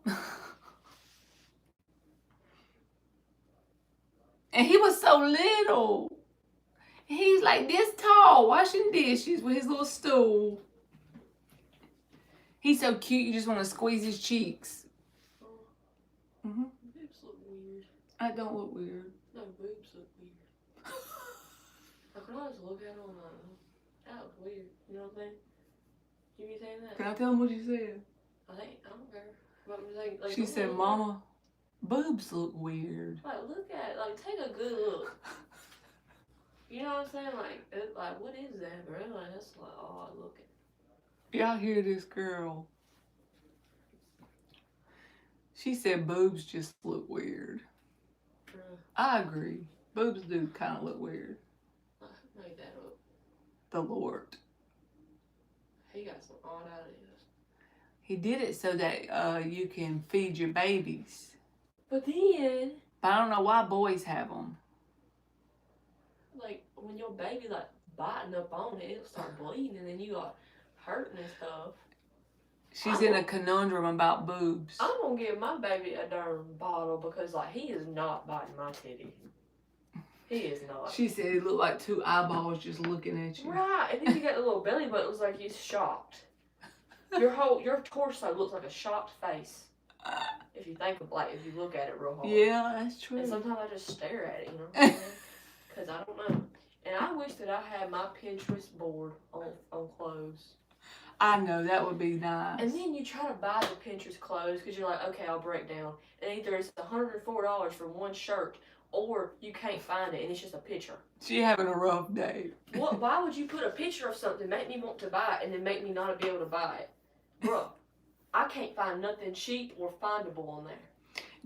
A: And he was so little. He's like this tall, washing dishes with his little stool. He's so cute, you just want to squeeze his cheeks. Mm-hmm.
B: Boobs look weird.
A: I don't look weird.
B: No, boobs look weird. Like when I was looking at them, that was weird. You know what I'm saying? You be saying that?
A: Can I tell him what you said?
B: I don't care. What I'm saying, like,
A: She said, Mama, boobs look weird.
B: Like, look at it. Like, take a good look. You know what I'm saying? Like, what is that, bro? Like, that's like odd looking.
A: Y'all hear this girl? She said boobs just look weird. I agree. Boobs do kind of look weird.
B: Who made that up?
A: The Lord.
B: He got some odd ideas.
A: He did it so that you can feed your babies.
B: But then,
A: But I don't know why boys have them.
B: like, when your baby, like, biting up on it, it'll start bleeding, and then you got hurting and stuff.
A: She's in a conundrum about boobs.
B: I'm gonna give my baby a darn bottle because, like, he is not biting my titty. He is not.
A: She said it looked like two eyeballs just looking at you.
B: Right, and then you got the little belly button. It looks like he's shocked. Your torso looks like a shocked face. If you think of, like, if you look at it real hard.
A: Yeah, that's true.
B: And sometimes I just stare at it, you know what I'm saying? Because I don't know. And I wish that I had my Pinterest board on clothes.
A: I know, that would be nice.
B: And then you try to buy the Pinterest clothes because you're like, okay, I'll break down. And either it's $104 for one shirt, or you can't find it and it's just a picture.
A: She having a rough day.
B: Why would you put a picture of something, make me want to buy it, and then make me not be able to buy it? Bruh, I can't find nothing cheap or findable on there.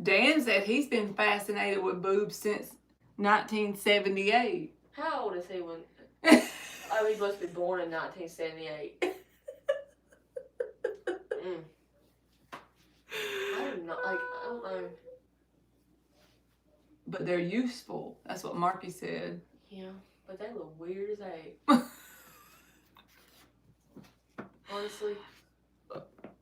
A: Dan said he's been fascinated with boobs since 1978.
B: How old is he when... Oh, he must be born in 1978. I don't know.
A: But they're useful. That's what Marky said.
B: Yeah, but they look weird as heck. Honestly.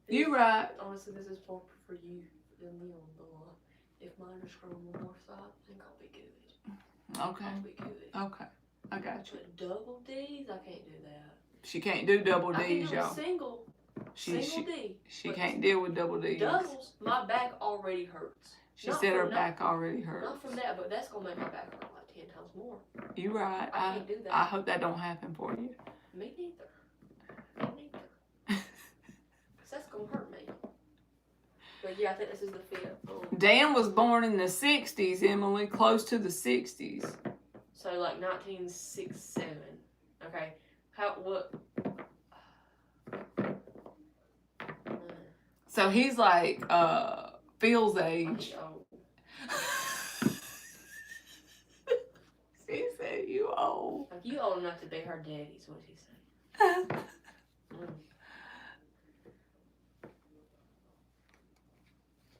A: You right.
B: Honestly, this is more for you than me on the line. If mine are scrolling on more side, I think I'll be good.
A: Okay.
B: I'll be good.
A: Okay. I got you.
B: But double D's, I can't do that.
A: She can't do double
B: I can
A: D's,
B: do a
A: y'all.
B: single D.
A: She can't deal with double D's.
B: Doubles, my back already hurts.
A: She said her back already
B: Not
A: hurts.
B: from that, but that's gonna make my back hurt like 10 times more.
A: You right.
B: I can't do that.
A: I hope that don't happen for you.
B: Me neither. Me neither. Cause that's gonna hurt me. But yeah, I think this is the fifth.
A: Dan was born in the 60s, Emily, close to the 60s.
B: So like 1967. Okay. What?
A: So he's like Phil's age. She said you old.
B: Like, you old enough to be her daddy is what she said.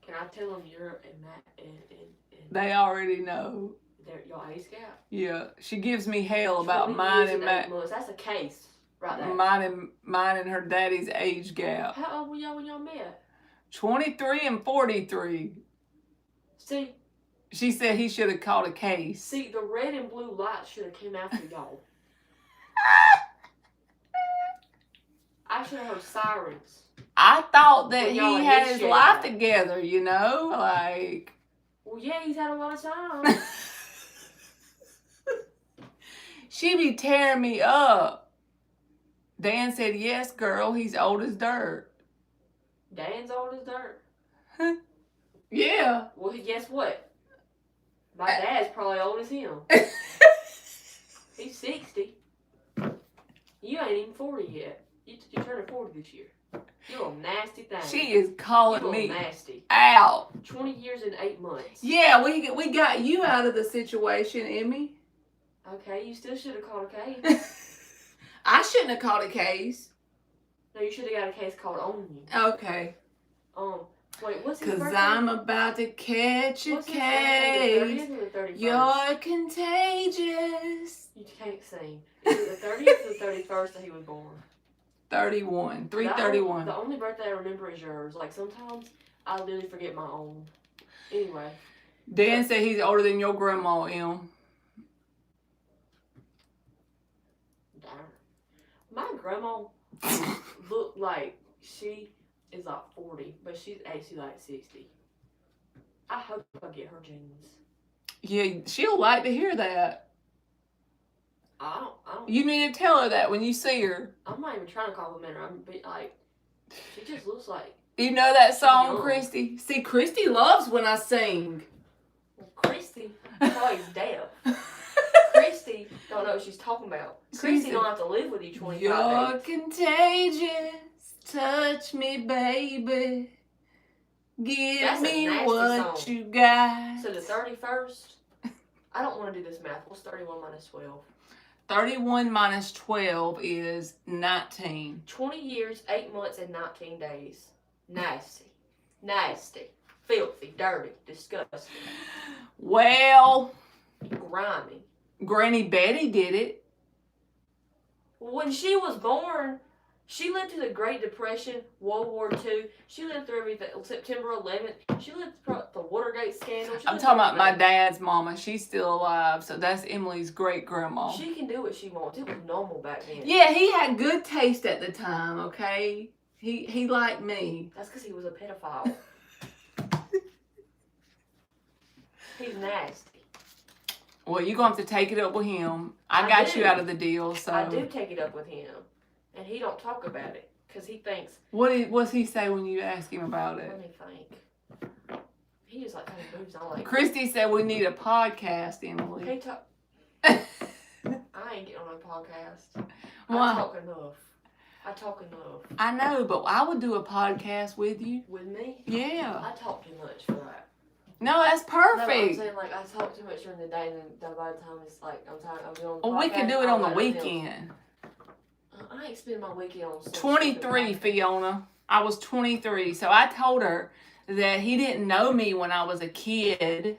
B: Can I tell them you're and Matt and
A: They already know.
B: They're your age gap?
A: Yeah. She gives me hell about mine and Matt.
B: That's a case right there.
A: Mine and her daddy's age gap.
B: How old were y'all when y'all met?
A: 23 and 43.
B: See?
A: She said he should have called a case.
B: See, the red and blue lights should have came after y'all. I should have heard sirens.
A: I thought that
B: When y'all
A: he had his
B: initiated
A: life
B: that.
A: together, you know? Like.
B: Well, yeah, he's had a lot of time.
A: She be tearing me up. Dan said, yes, girl, he's old as dirt.
B: Dan's old as dirt.
A: Yeah.
B: Well, guess what? My dad's probably old as him. He's 60. You ain't even 40 yet. You turning 40 this year. You little nasty thing.
A: She is calling me
B: nasty.
A: out.
B: 20 years and 8 months.
A: Yeah, we got you out of the situation, Emmy.
B: Okay, you still should have called a case.
A: I shouldn't have called a case.
B: No, you should have got a case called on you.
A: Okay.
B: Wait, what's his
A: 'Cause
B: birthday?
A: I'm about to catch a
B: What's his
A: case.
B: birthday? The 30th or the 31st?
A: You're contagious.
B: You can't sing. Is it the 30th or the 31st that he was born?
A: 31. 331.
B: The only birthday I remember is yours. Like, sometimes I literally forget my own. Anyway.
A: Dan said he's older than your grandma, Em.
B: Darn. My grandma looked like she is like 40, but she's actually like 60. I hope I get her genes.
A: Yeah, she'll like to hear that.
B: I don't.
A: You need to tell her that when you see her.
B: I'm not even trying to compliment her. I'm like, she just looks like.
A: You know that song,
B: young.
A: Christy? See, Christy loves when I sing.
B: Well, Christy probably is deaf. Christy don't know what she's talking about. Christy don't have to live with you 25
A: You're
B: days.
A: contagious. Touch me, baby. Give
B: That's a
A: me
B: nasty
A: what
B: song.
A: you got.
B: So the 31st, I don't want to do this math. What's 31 minus 12?
A: 31 minus 12 is 19.
B: 20 years, 8 months, and 19 days. Nasty. Nasty. Filthy. Dirty. Disgusting.
A: Well,
B: Grimy.
A: Granny Betty did it.
B: When she was born, she lived through the Great Depression, World War II. She lived through everything. September 11th. She lived through the Watergate scandal.
A: I'm talking about my dad's mama. She's still alive, so that's Emily's great grandma.
B: She can do what she wants. It was normal back then.
A: Yeah, he had good taste at the time, okay? He liked me.
B: That's because he was a pedophile. He's nasty.
A: Well, you're going to have to take it up with him. I got you out of the deal, so.
B: I do take it up with him. And he don't talk about it. Because he thinks.
A: What's he say when you ask him about
B: Let
A: it?
B: me think. He just like kind of moves on like.
A: Christy said we need a podcast, Emily.
B: He talk. I ain't getting on a podcast.
A: Why?
B: I talk enough.
A: I know, but I would do a podcast with you.
B: With me?
A: Yeah.
B: I talk too much for that.
A: No, that's
B: No, I'm
A: perfect.
B: saying like I talk too much during the day, and then by the time it's like I'm tired, I'm doing.
A: Well, we could do it on the weekend.
B: I ain't spending my weekend on.
A: 23, Fiona. I was 23, so I told her that he didn't know me when I was a kid.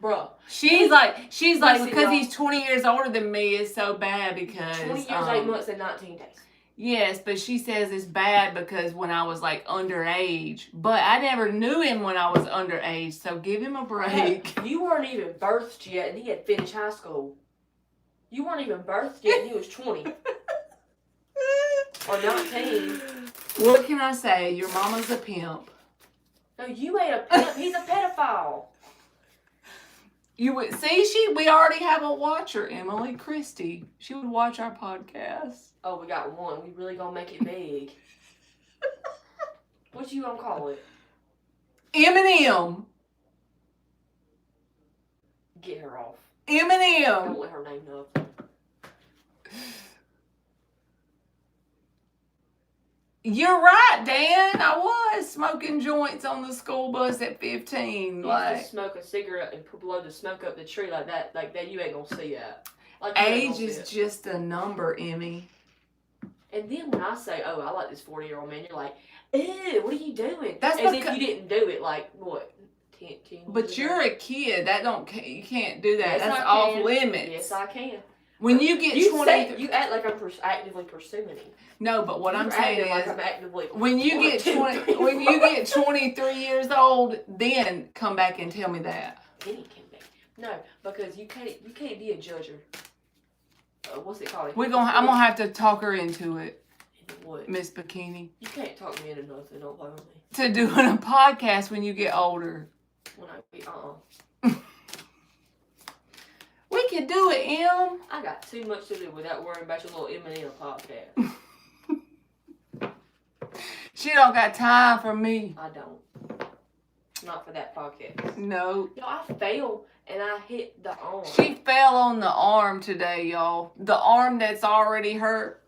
B: Bruh.
A: She's like,
B: Listen,
A: because
B: y'all.
A: he's 20 years older than me, it's so bad because
B: 20 years, 8 months, and 19 days.
A: Yes, but she says it's bad because when I was like underage. But I never knew him when I was underage, so give him a break.
B: You weren't even birthed yet, and he had finished high school. You weren't even birthed yet, and he was 20. Or 19.
A: What can I say? Your mama's a pimp.
B: No, you ain't a pimp. He's a pedophile.
A: You would see we already have a watcher, Emily Christie. She would watch our podcast.
B: Oh, we got one. We really gonna make it big. What you gonna call it?
A: Eminem.
B: Get her off.
A: Eminem.
B: Don't let her name nothing.
A: You're right, Dan. I was smoking joints on the school bus at 15.
B: You
A: Like,
B: just smoke a cigarette and blow the smoke up the tree like that. You ain't gonna see that. Like, you ain't
A: age
B: gonna see
A: is
B: it.
A: just a number, Emmy.
B: And then when I say, "Oh, I like this 40-year-old man," you're like, "Ew, what are you doing?"
A: That's
B: as
A: because-
B: if you didn't do it. Like what? 10 years
A: But
B: ago?
A: you're a kid. You can't do that.
B: Yes,
A: That's
B: I
A: off
B: can.
A: limits.
B: Yes, I can.
A: When you get
B: You
A: 20,
B: you act like I'm actively pursuing him.
A: no, but what I'm
B: You're
A: saying
B: acting like
A: is,
B: I'm actively.
A: when you get 20, when you get 23 years old, then come back and tell me that.
B: Any can be. No, because you can't be a judger. What's it called?
A: I'm gonna have to talk her into it.
B: What?
A: Miss Bikini.
B: You can't talk me into nothing. Don't blame me.
A: To doing a podcast when you get older.
B: When I be
A: We can do it, Em.
B: I got too much to do without worrying about your little Eminem podcast.
A: She don't got time for me.
B: I don't. Not for that podcast.
A: No.
B: Yo, I fell and I hit the arm.
A: She fell on the arm today, y'all. The arm that's already hurt.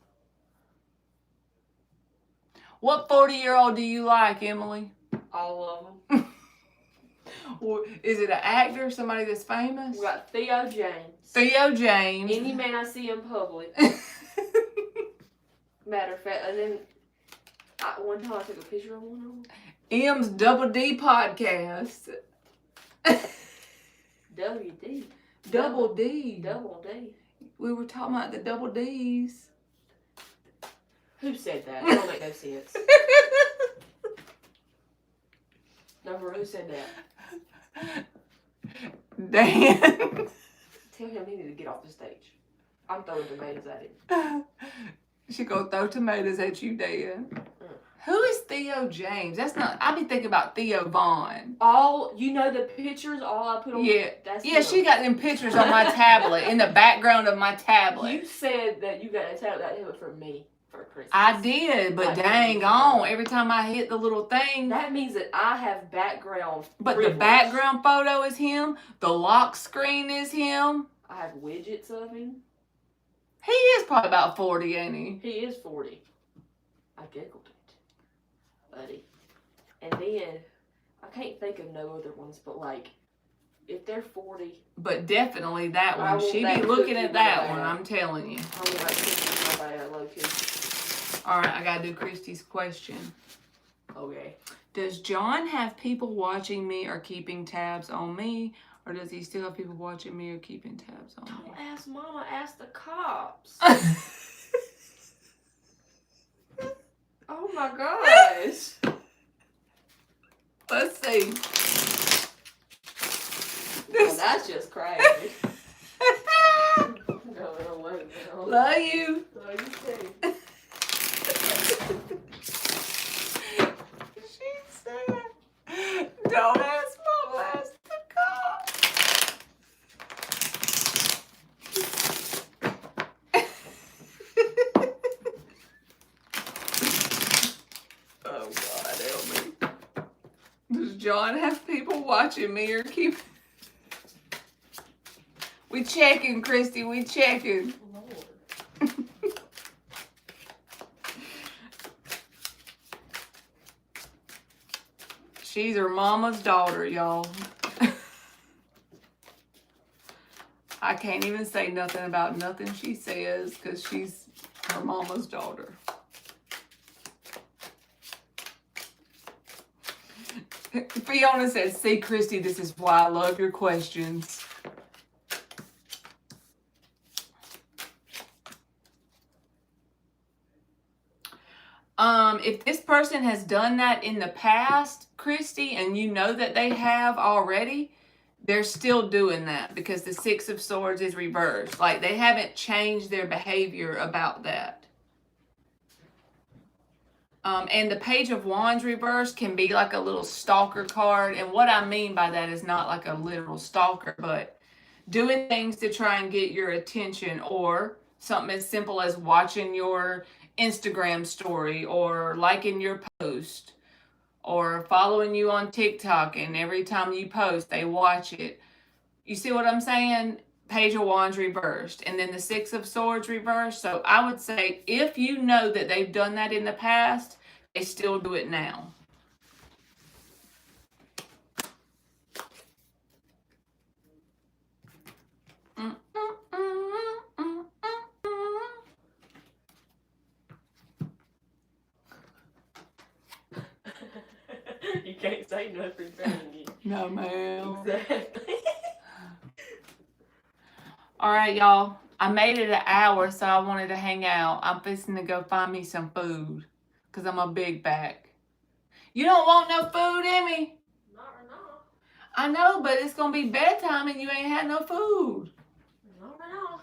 A: What 40-year-old do you like, Emily?
B: All of them.
A: Or is it an actor, somebody that's famous?
B: We got Theo James.
A: Theo James.
B: Any man I see in public. Matter of fact, and then one time I took a picture of one of them.
A: M's Double D podcast.
B: WD.
A: Double D.
B: Double D.
A: We were talking about the double D's.
B: Who said that? That don't make no sense. No, for who said that?
A: Dan.
B: Tell him he needs to get off the stage. I'm throwing tomatoes at him.
A: She gonna throw tomatoes at you, Dan. Who is Theo James? That's not. I be thinking about Theo Vaughn.
B: You know the pictures. All I put on.
A: Yeah,
B: That's
A: yeah. She got them pictures on my tablet in the background of my tablet.
B: You said that you got a tablet that was for me for Christmas.
A: I did, but dang on. Every time I hit the little thing.
B: That means that I have background.
A: But
B: privilege.
A: the background photo is him. The lock screen is him.
B: I have widgets of him.
A: He is probably about 40, ain't he?
B: He is 40. I giggled it, buddy. And then I can't think of no other ones, but like if they're 40.
A: But definitely that one. She be looking at that one. I'm telling you.
B: I want like somebody I love too.
A: All right, I gotta do Christy's question.
B: Okay.
A: Does John have people watching me or keeping tabs on me? Or does he still have people watching me or keeping tabs on me?
B: Don't ask Mama, ask the cops. Oh my gosh.
A: Let's see.
B: Well, that's just crazy. No, wait, no.
A: Love you.
B: Love you too.
A: She said, don't ask Mama, ask the cops. Oh God, help me. Does John have people watching me or keep... We checking, Christy, we checking.
B: Lord.
A: She's her mama's daughter, y'all. I can't even say nothing about nothing she says because she's her mama's daughter. Fiona says, see, Christy, this is why I love your questions. If this person has done that in the past, Christy, and you know that they have already, they're still doing that because the Six of Swords is reversed. Like, they haven't changed their behavior about that. And the Page of Wands reversed can be like a little stalker card. And what I mean by that is not like a literal stalker, but doing things to try and get your attention, or something as simple as watching your Instagram story or liking your post or following you on TikTok, and every time you post they watch it. You see what I'm saying? Page of Wands reversed, and then the Six of Swords reversed. So I would say if you know that they've done that in the past, they still do it now.
B: You can't say nothing, can you?
A: No, ma'am.
B: Exactly.
A: All right, y'all. I made it an hour, so I wanted to hang out. I'm fixing to go find me some food because I'm a big back. You don't want no food, Emmy?
B: Not right now.
A: I know, but it's gonna be bedtime and you ain't had no food.
B: Not right now.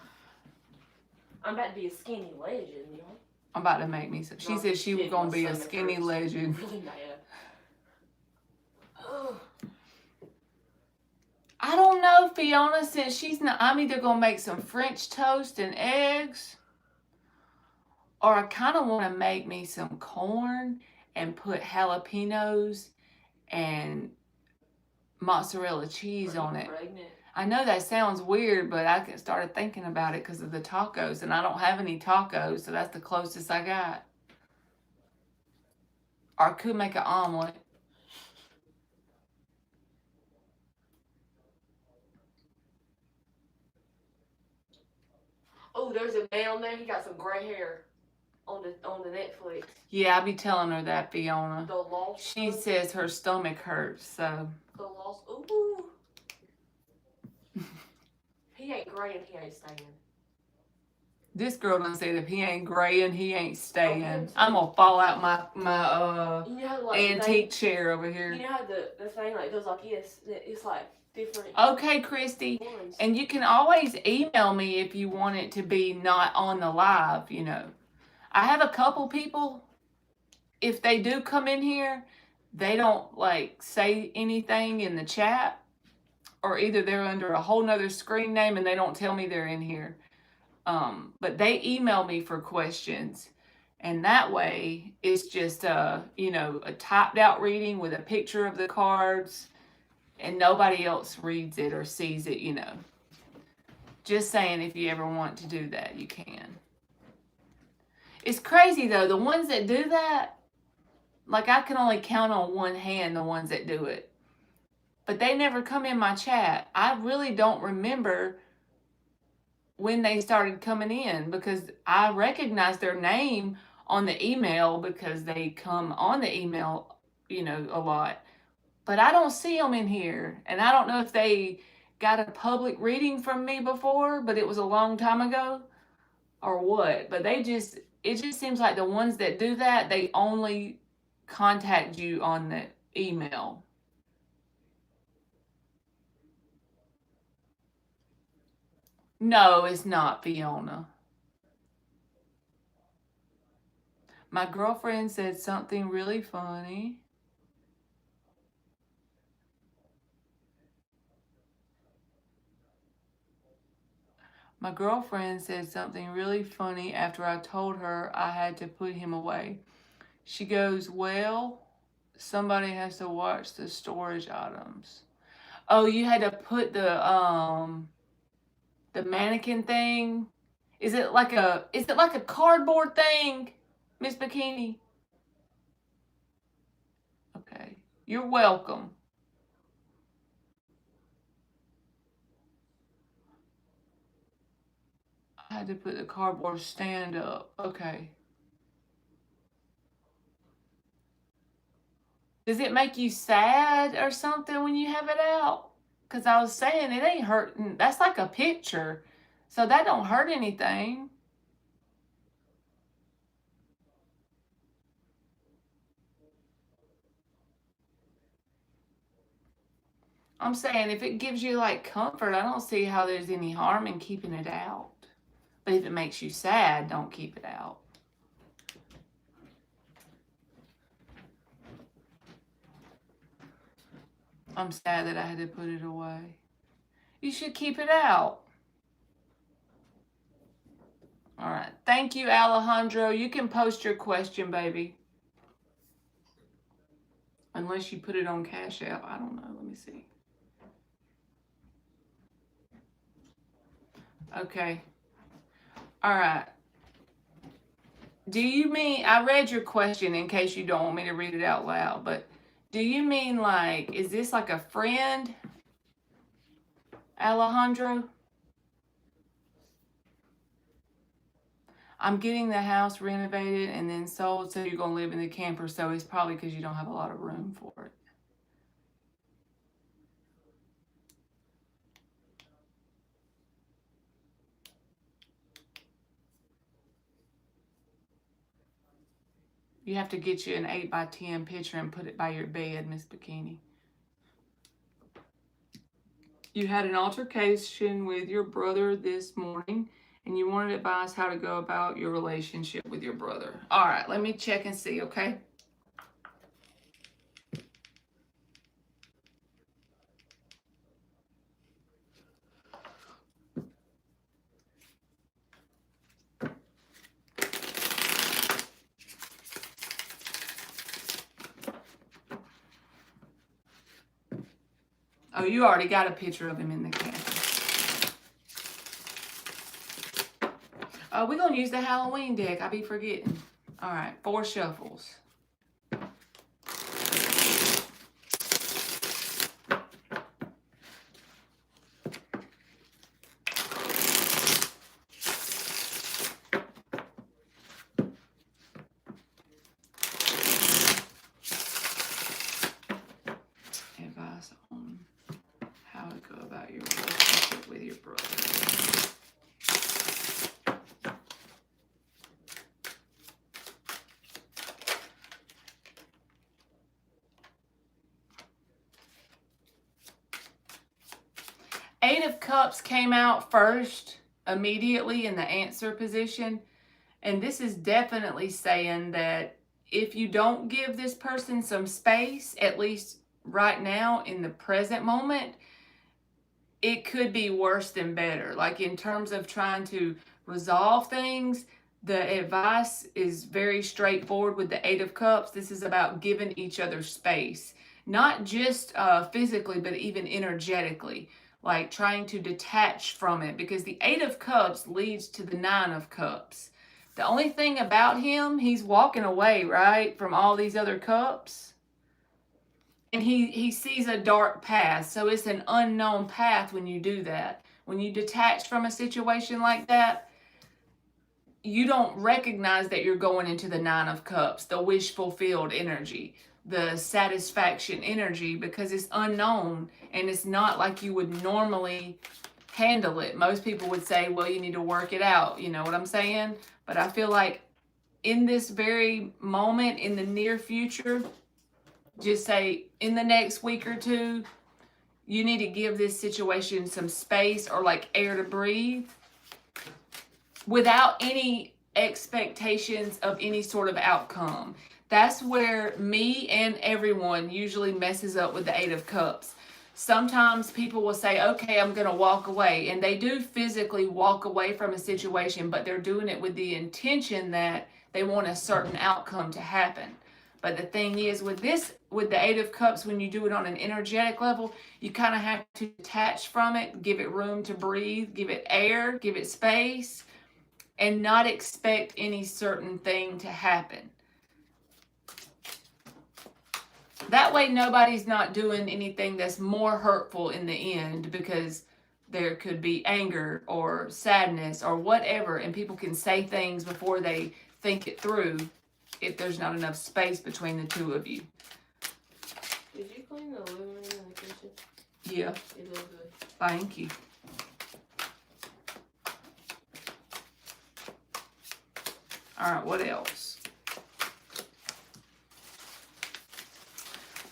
B: I'm about to be a skinny legend, you know.
A: I'm about to make me some. She said she was gonna be a skinny legend.
B: Really bad. Ugh.
A: I don't know, Fiona, since she's not. I'm either gonna make some French toast and eggs, or I kind of want to make me some corn and put jalapenos and mozzarella cheese on it.
B: Pregnant.
A: I know that sounds weird, but I started thinking about it because of the tacos, and I don't have any tacos, so that's the closest I got. Or I could make an omelet.
B: Oh, there's a man on there. He got some gray hair on the Netflix.
A: Yeah, I be telling her that, Fiona.
B: The Lost.
A: She says her stomach hurts, so.
B: The Lost. Ooh. He ain't gray and he ain't staying.
A: This girl done said if he ain't graying, he ain't staying. I'm gonna fall out my
B: You know how, like,
A: antique chair over here.
B: You know how the thing like goes like this? It's like different.
A: Okay, Christy.
B: Ones.
A: And you can always email me if you want it to be not on the live, you know. I have a couple people, if they do come in here, they don't like say anything in the chat, or either they're under a whole nother screen name and they don't tell me they're in here. But they email me for questions, and that way it's just you know, a typed out reading with a picture of the cards, and nobody else reads it or sees it, you know. Just saying, if you ever want to do that, you can. It's crazy though, the ones that do that, like I can only count on one hand the ones that do it. But they never come in my chat. I really don't remember when they started coming in, because I recognize their name on the email because they come on the email, you know, a lot. But I don't see them in here. And I don't know if they got a public reading from me before, but it was a long time ago, or what. But it just seems like the ones that do that, they only contact you on the email. No, it's not, Fiona. My girlfriend said something really funny. My girlfriend said something really funny after I told her I had to put him away. She goes, well, somebody has to watch the storage items. Oh, you had to put the mannequin thing? Is it like a cardboard thing, Miss Bikini? Okay. You're welcome. I had to put the cardboard stand up. Okay. Does it make you sad or something when you have it out? Because I was saying it ain't hurting. That's like a picture. So that don't hurt anything. I'm saying if it gives you like comfort, I don't see how there's any harm in keeping it out. But if it makes you sad, don't keep it out. I'm sad that I had to put it away. You should keep it out. All right. Thank you, Alejandro. You can post your question, baby. Unless you put it on Cash App. I don't know. Let me see. Okay. All right. Do you mean, I read your question in case you don't want me to read it out loud, but do you mean like, is this like a friend, Alejandro? I'm getting the house renovated and then sold, so you're going to live in the camper, so it's probably because you don't have a lot of room for it. You have to get you an 8x10 picture and put it by your bed, Miss Bikini. You had an altercation with your brother this morning, and you wanted advice how to go about your relationship with your brother. All right, let me check and see, okay? Oh, you already got a picture of him in the camper. Oh, we're going to use the Halloween deck. I be forgetting. All right, 4 shuffles. Advice on how to go about your relationship with your brother. Eight of Cups came out first immediately in the answer position. And this is definitely saying that if you don't give this person some space, at least right now in the present moment, it could be worse than better. Like in terms of trying to resolve things, the advice is very straightforward with the Eight of Cups. This is about giving each other space, not just physically, but even energetically, like trying to detach from it, because the Eight of Cups leads to the Nine of Cups. The only thing about him, he's walking away, right, from all these other cups. And he sees a dark path. So it's an unknown path when you do that. When you detach from a situation like that, you don't recognize that you're going into the Nine of Cups, the wish fulfilled energy, the satisfaction energy, because it's unknown and it's not like you would normally handle it. Most people would say, well, you need to work it out. You know what I'm saying? But I feel like in this very moment, in the near future, just say in the next week or two, you need to give this situation some space or like air to breathe without any expectations of any sort of outcome. That's where me and everyone usually messes up with the Eight of Cups. Sometimes people will say, okay, I'm going to walk away. And they do physically walk away from a situation, but they're doing it with the intention that they want a certain outcome to happen. But the thing is with the Eight of Cups, when you do it on an energetic level, you kind of have to detach from it, give it room to breathe, give it air, give it space, and not expect any certain thing to happen. That way nobody's not doing anything that's more hurtful in the end, because there could be anger or sadness or whatever, and people can say things before they think it through if there's not enough space between the two of you.
B: Did you clean the living room and the kitchen?
A: Yeah.
B: It looked good.
A: Thank you. All right, what else?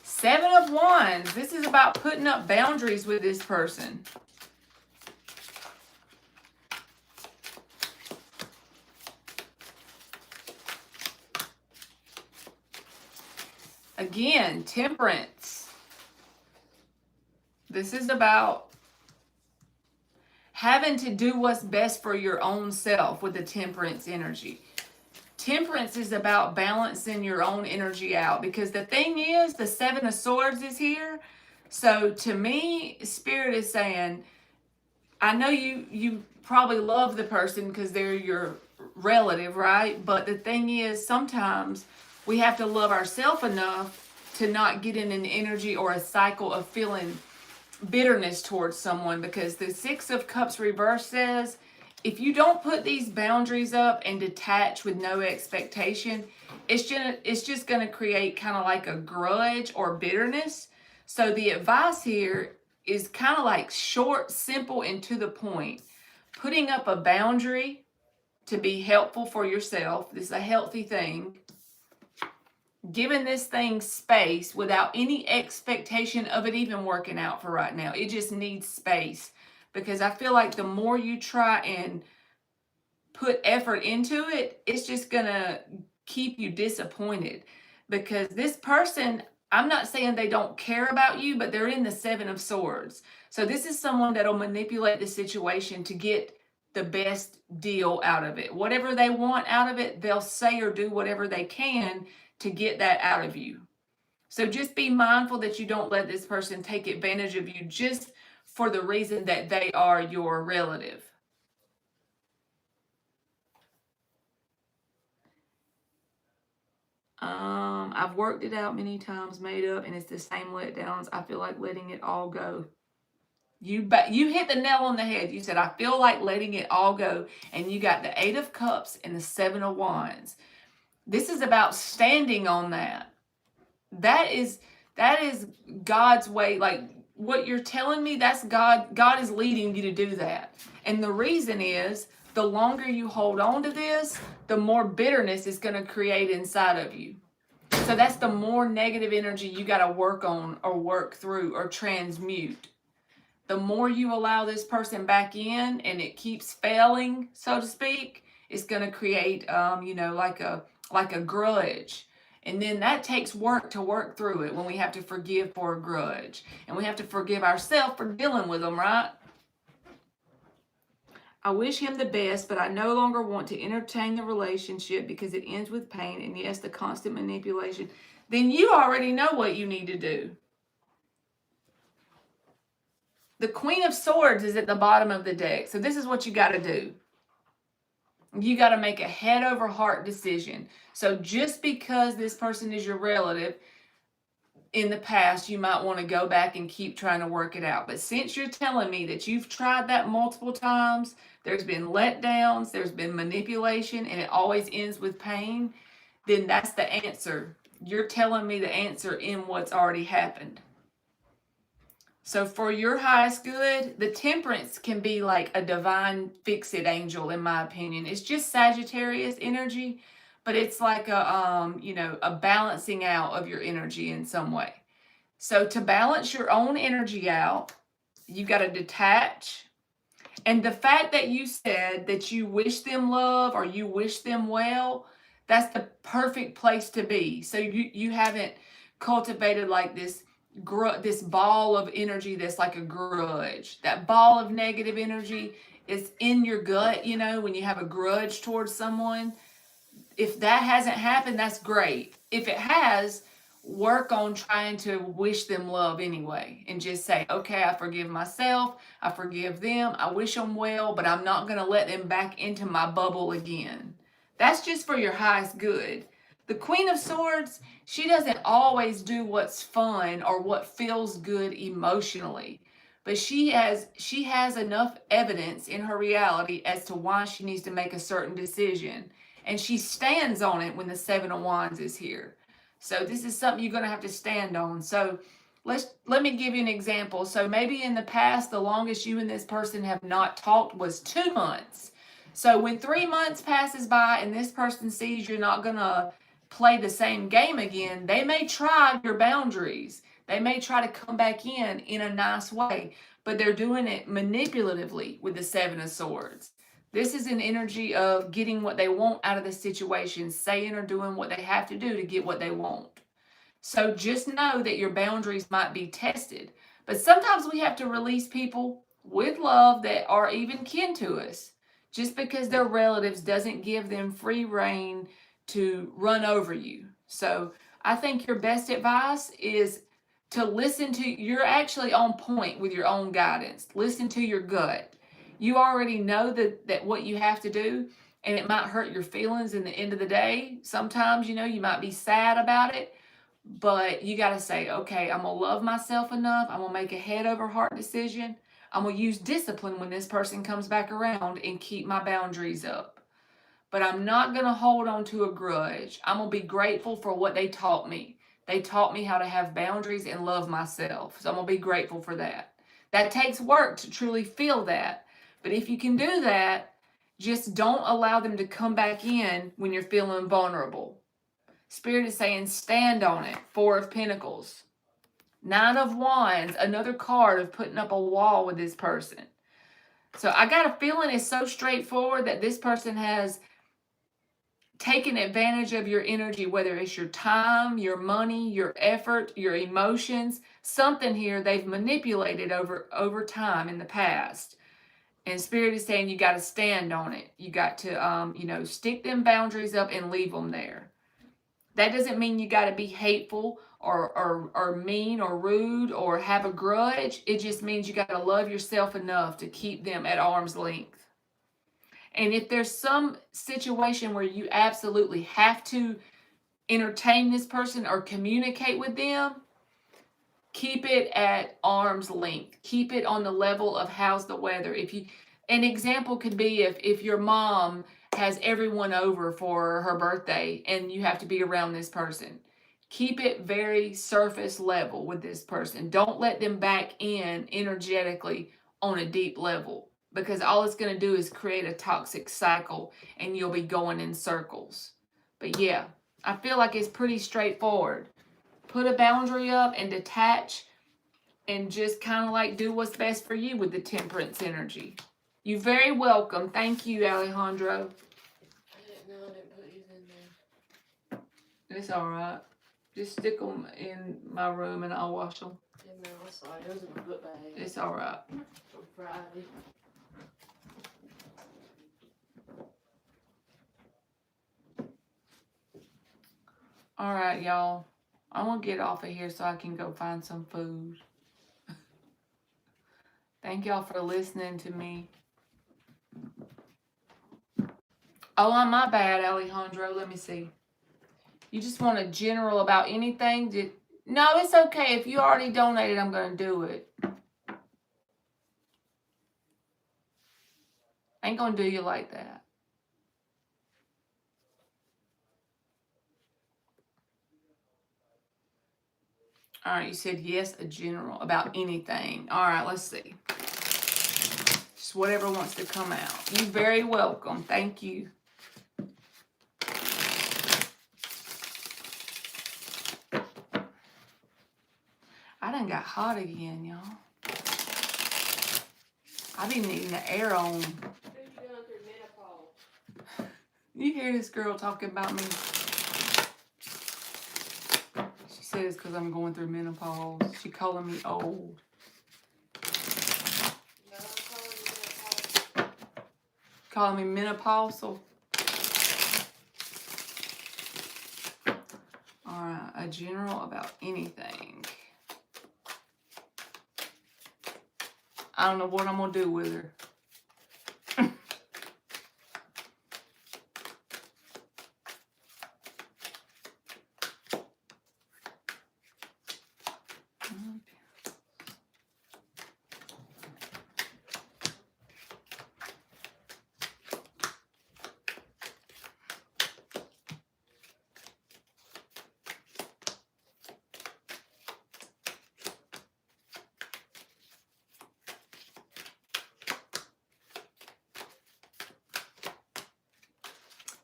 A: Seven of Wands. This is about putting up boundaries with this person. Again, Temperance. This is about having to do what's best for your own self with the Temperance energy. Temperance is about balancing your own energy out, because the thing is, the Seven of Swords is here. So to me, Spirit is saying, I know you probably love the person because they're your relative, right? But the thing is, sometimes we have to love ourselves enough to not get in an energy or a cycle of feeling bitterness towards someone, because the Six of Cups reverse says, if you don't put these boundaries up and detach with no expectation, it's just going to create kind of like a grudge or bitterness. So the advice here is kind of like short, simple, and to the point. Putting up a boundary to be helpful for yourself. This is a healthy thing. giving this thing space without any expectation of it even working out for right now. It just needs space, because I feel like the more you try and put effort into it, it's just gonna keep you disappointed. Because this person, I'm not saying they don't care about you, but they're in the Seven of Swords. So this is someone that'll manipulate the situation to get the best deal out of it. Whatever they want out of it, they'll say or do whatever they can to get that out of you. So just be mindful that you don't let this person take advantage of you just for the reason that they are your relative. I've worked it out many times, made up, and it's the same letdowns. I feel like letting it all go. You hit the nail on the head. You said, I feel like letting it all go. And you got the Eight of Cups and the Seven of Wands. This is about standing on that. That is God's way. Like what you're telling me, that's God. God is leading you to do that. And the reason is, the longer you hold on to this, the more bitterness it's going to create inside of you. So that's the more negative energy you got to work on or work through or transmute. The more you allow this person back in and it keeps failing, so to speak, it's going to create, like a grudge. And then that takes work to work through it when we have to forgive for a grudge. And we have to forgive ourselves for dealing with them, right? I wish him the best, but I no longer want to entertain the relationship because it ends with pain and yes, the constant manipulation. Then you already know what you need to do. The Queen of Swords is at the bottom of the deck. So this is what you got to do. You got to make a head over heart decision. So just because this person is your relative, in the past, you might want to go back and keep trying to work it out. But since you're telling me that you've tried that multiple times, there's been letdowns, there's been manipulation, and it always ends with pain, then that's the answer. You're telling me the answer in what's already happened. So for your highest good, the Temperance can be like a divine fix-it angel, in my opinion. It's just Sagittarius energy, but it's like a balancing out of your energy in some way. So to balance your own energy out, you got to detach. And the fact that you said that you wish them love or you wish them well, that's the perfect place to be. So you haven't cultivated like this ball of energy that's like a grudge. That ball of negative energy is in your gut, when you have a grudge towards someone. If that hasn't happened, that's great. If it has, work on trying to wish them love anyway, and just say, okay, I forgive myself, I forgive them, I wish them well, but I'm not going to let them back into my bubble again. That's just for your highest good. The Queen of Swords, she doesn't always do what's fun or what feels good emotionally, but she has enough evidence in her reality as to why she needs to make a certain decision, and she stands on it when the Seven of Wands is here. So this is something you're going to have to stand on. So let me give you an example. So maybe in the past, the longest you and this person have not talked was 2 months. So when 3 months passes by and this person sees you're not going to play the same game again, they may try your boundaries. They may try to come back in a nice way, but they're doing it manipulatively with the Seven of Swords. This is an energy of getting what they want out of the situation, saying or doing what they have to do to get what they want. So just know that your boundaries might be tested. But sometimes we have to release people with love that are even kin to us. Just because they're relatives doesn't give them free rein to run over you. So I think your best advice is to listen to, you're actually on point with your own guidance. Listen to your gut. You already know that what you have to do, and it might hurt your feelings in the end of the day. Sometimes, you might be sad about it, but you got to say, okay, I'm going to love myself enough. I'm going to make a head over heart decision. I'm going to use discipline when this person comes back around and keep my boundaries up. But I'm not going to hold on to a grudge. I'm going to be grateful for what they taught me. They taught me how to have boundaries and love myself. So I'm going to be grateful for that. That takes work to truly feel that. But if you can do that, just don't allow them to come back in when you're feeling vulnerable. Spirit is saying stand on it. 4 of Pentacles. 9 of Wands, another card of putting up a wall with this person. So I got a feeling it's so straightforward that this person has taken advantage of your energy, whether it's your time, your money, your effort, your emotions, something here they've manipulated over time in the past. And Spirit is saying you got to stand on it. You got to, stick them boundaries up and leave them there. That doesn't mean you got to be hateful or mean or rude or have a grudge. It just means you got to love yourself enough to keep them at arm's length. And if there's some situation where you absolutely have to entertain this person or communicate with them, keep it at arm's length. Keep it on the level of how's the weather. An example could be if your mom has everyone over for her birthday and you have to be around this person. Keep it very surface level with this person. Don't let them back in energetically on a deep level, because all it's going to do is create a toxic cycle and you'll be going in circles. But yeah, I feel like it's pretty straightforward. Put a boundary up and detach and just kind of like do what's best for you with the Temperance energy. You're very welcome. Thank you, Alejandro.
B: I didn't put these in there.
A: It's all right. Just stick them in my room and I'll wash them.
B: Yeah, no, I'm sorry. Those are my book bag.
A: It's all right.
B: On Friday.
A: All right, y'all. I'm going to get off of here so I can go find some food. Thank y'all for listening to me. Oh, my bad, Alejandro. Let me see. You just want a general about anything? No, it's okay. If you already donated, I'm going to do it. I ain't going to do you like that. All right, you said yes, a general about anything. All right, let's see. Just whatever wants to come out. You're very welcome. Thank you. I done got hot again, y'all. I've been needing the air on.
B: Who's going through menopause?
A: You hear this girl talking about me? She says because I'm going through menopause. She calling me old.
B: No, I'm calling you menopause.
A: Calling me menopausal. Alright, a general about anything. I don't know what I'm going to do with her.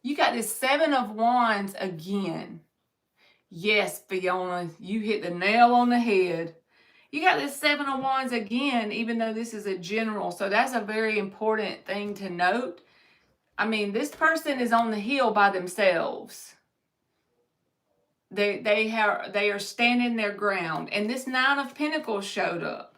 A: You got this 7 of Wands again. Yes, Fiona, you hit the nail on the head. You got this 7 of Wands again, even though this is a general. So that's a very important thing to note. I mean, this person is on the hill by themselves. They are standing their ground. And this 9 of Pentacles showed up.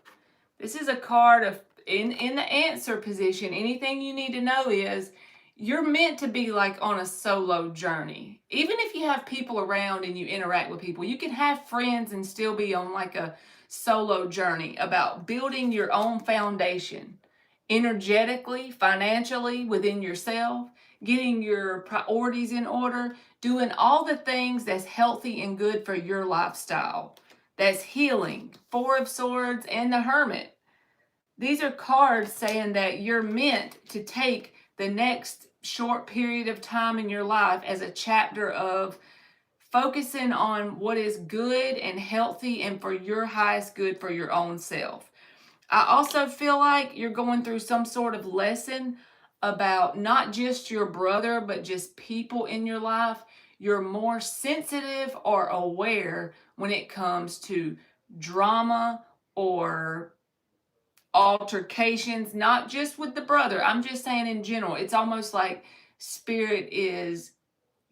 A: This is a card of in the answer position. Anything you need to know is you're meant to be like on a solo journey. Even if you have people around and you interact with people, you can have friends and still be on like a solo journey about building your own foundation energetically, financially, within yourself, getting your priorities in order, doing all the things that's healthy and good for your lifestyle. That's healing. 4 of Swords and the Hermit. These are cards saying that you're meant to take the next short period of time in your life as a chapter of focusing on what is good and healthy and for your highest good for your own self. I also feel like you're going through some sort of lesson about not just your brother, but just people in your life. you're more sensitive or aware when it comes to drama or altercations, not just with the brother. I'm just saying in general. It's almost like spirit is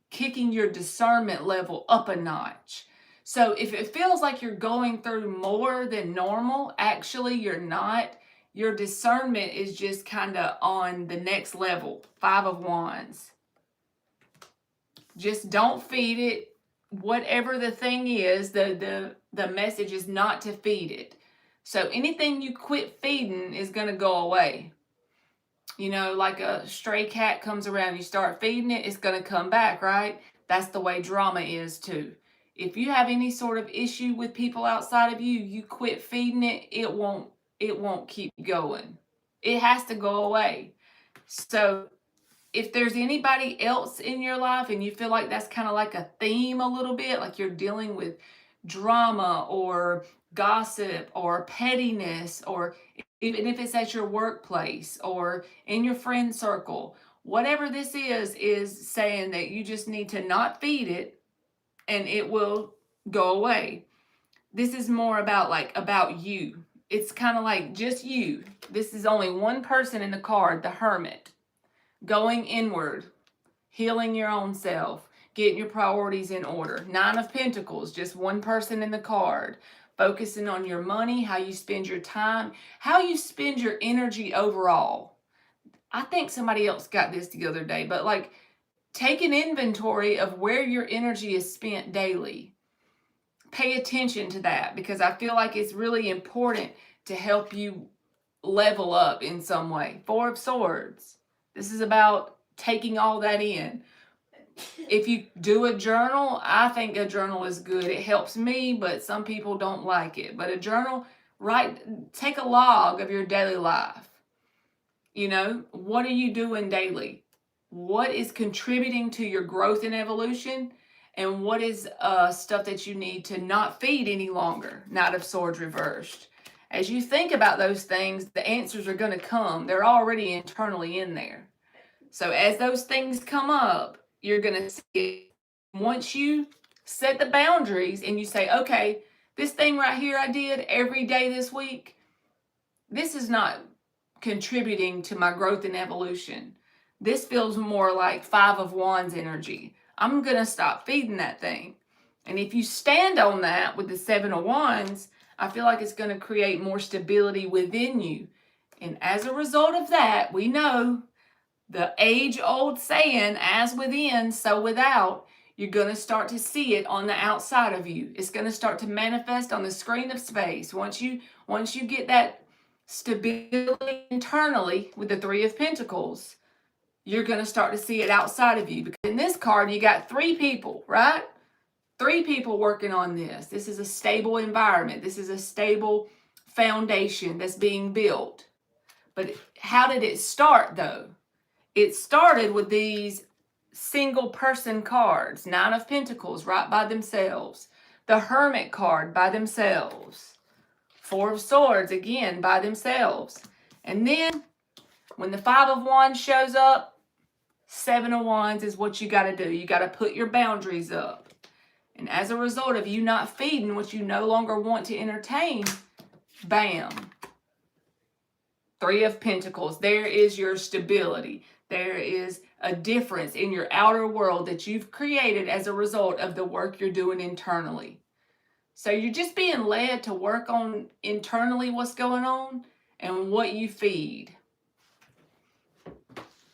A: kicking your discernment level up a notch. So if it feels like you're going through more than normal, actually you're not. Your discernment is just kind of on the next level. 5 of Wands. Just don't feed it. Whatever the thing is, the message is not to feed it. So anything you quit feeding is going to go away. You know, like a stray cat comes around, you start feeding it, it's going to come back, right? That's the way drama is too. If you have any sort of issue with people outside of you, you quit feeding it, it won't keep going. It has to go away. So if there's anybody else in your life and you feel like that's kind of like a theme a little bit, like you're dealing with drama or gossip or pettiness, or even if it's at your workplace or in your friend circle, whatever this is saying that you just need to not feed it and it will go away. This is more about you. It's kind of like just you. This is only one person in the card, the Hermit. Going inward, healing your own self, getting your priorities in order. 9 of Pentacles, just one person in the card. Focusing on your money, how you spend your time, how you spend your energy overall. I think somebody else got this the other day, but like take an inventory of where your energy is spent daily. Pay attention to that because I feel like it's really important to help you level up in some way. 4 of Swords. This is about taking all that in. If you do a journal, I think a journal is good. It helps me, but some people don't like it. But a journal, take a log of your daily life. You know, what are you doing daily? What is contributing to your growth and evolution? And what is stuff that you need to not feed any longer? Knight of Swords reversed. As you think about those things, the answers are going to come. They're already internally in there. So as those things come up, you're going to see it. Once you set the boundaries and you say, okay, this thing right here I did every day this week, this is not contributing to my growth and evolution. This feels more like 5 of Wands energy. I'm going to stop feeding that thing. And if you stand on that with the 7 of Wands, I feel like it's going to create more stability within you. And as a result of that, we know the age-old saying, as within, so without, you're going to start to see it on the outside of you. It's going to start to manifest on the screen of space. Once you get that stability internally with the 3 of Pentacles, you're going to start to see it outside of you. Because in this card, you got 3 people, right? 3 people working on this. This is a stable environment. This is a stable foundation that's being built. But how did it start, though? It started with these single person cards. 9 of Pentacles right by themselves. The Hermit card by themselves. 4 of Swords, again, by themselves. And then, when the 5 of Wands shows up, 7 of Wands is what you got to do. You got to put your boundaries up. And as a result of you not feeding what you no longer want to entertain, bam. 3 of Pentacles. There is your stability. There is a difference in your outer world that you've created as a result of the work you're doing internally. So you're just being led to work on internally what's going on and what you feed.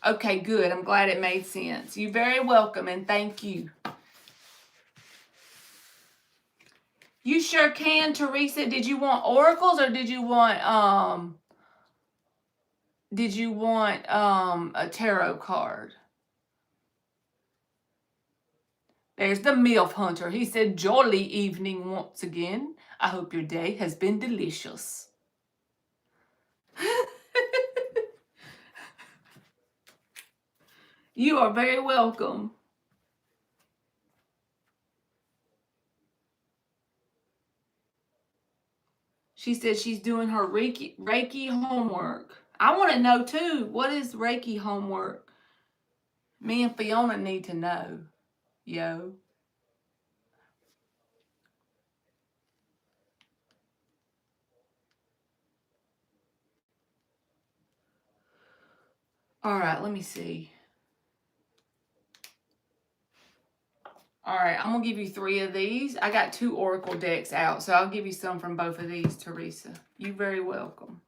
A: Okay, good. I'm glad it made sense. You're very welcome and thank you. You sure can, Teresa. Did you want oracles or did you want a tarot card? There's the MILF Hunter. He said, jolly evening once again. I hope your day has been delicious. You are very welcome. She said she's doing her Reiki homework. I want to know too, what is Reiki homework? Me and Fiona need to know. Yo. All right, let me see. All right, I'm going to give you 3 of these. I got 2 Oracle decks out, so I'll give you some from both of these, Teresa. You're very welcome.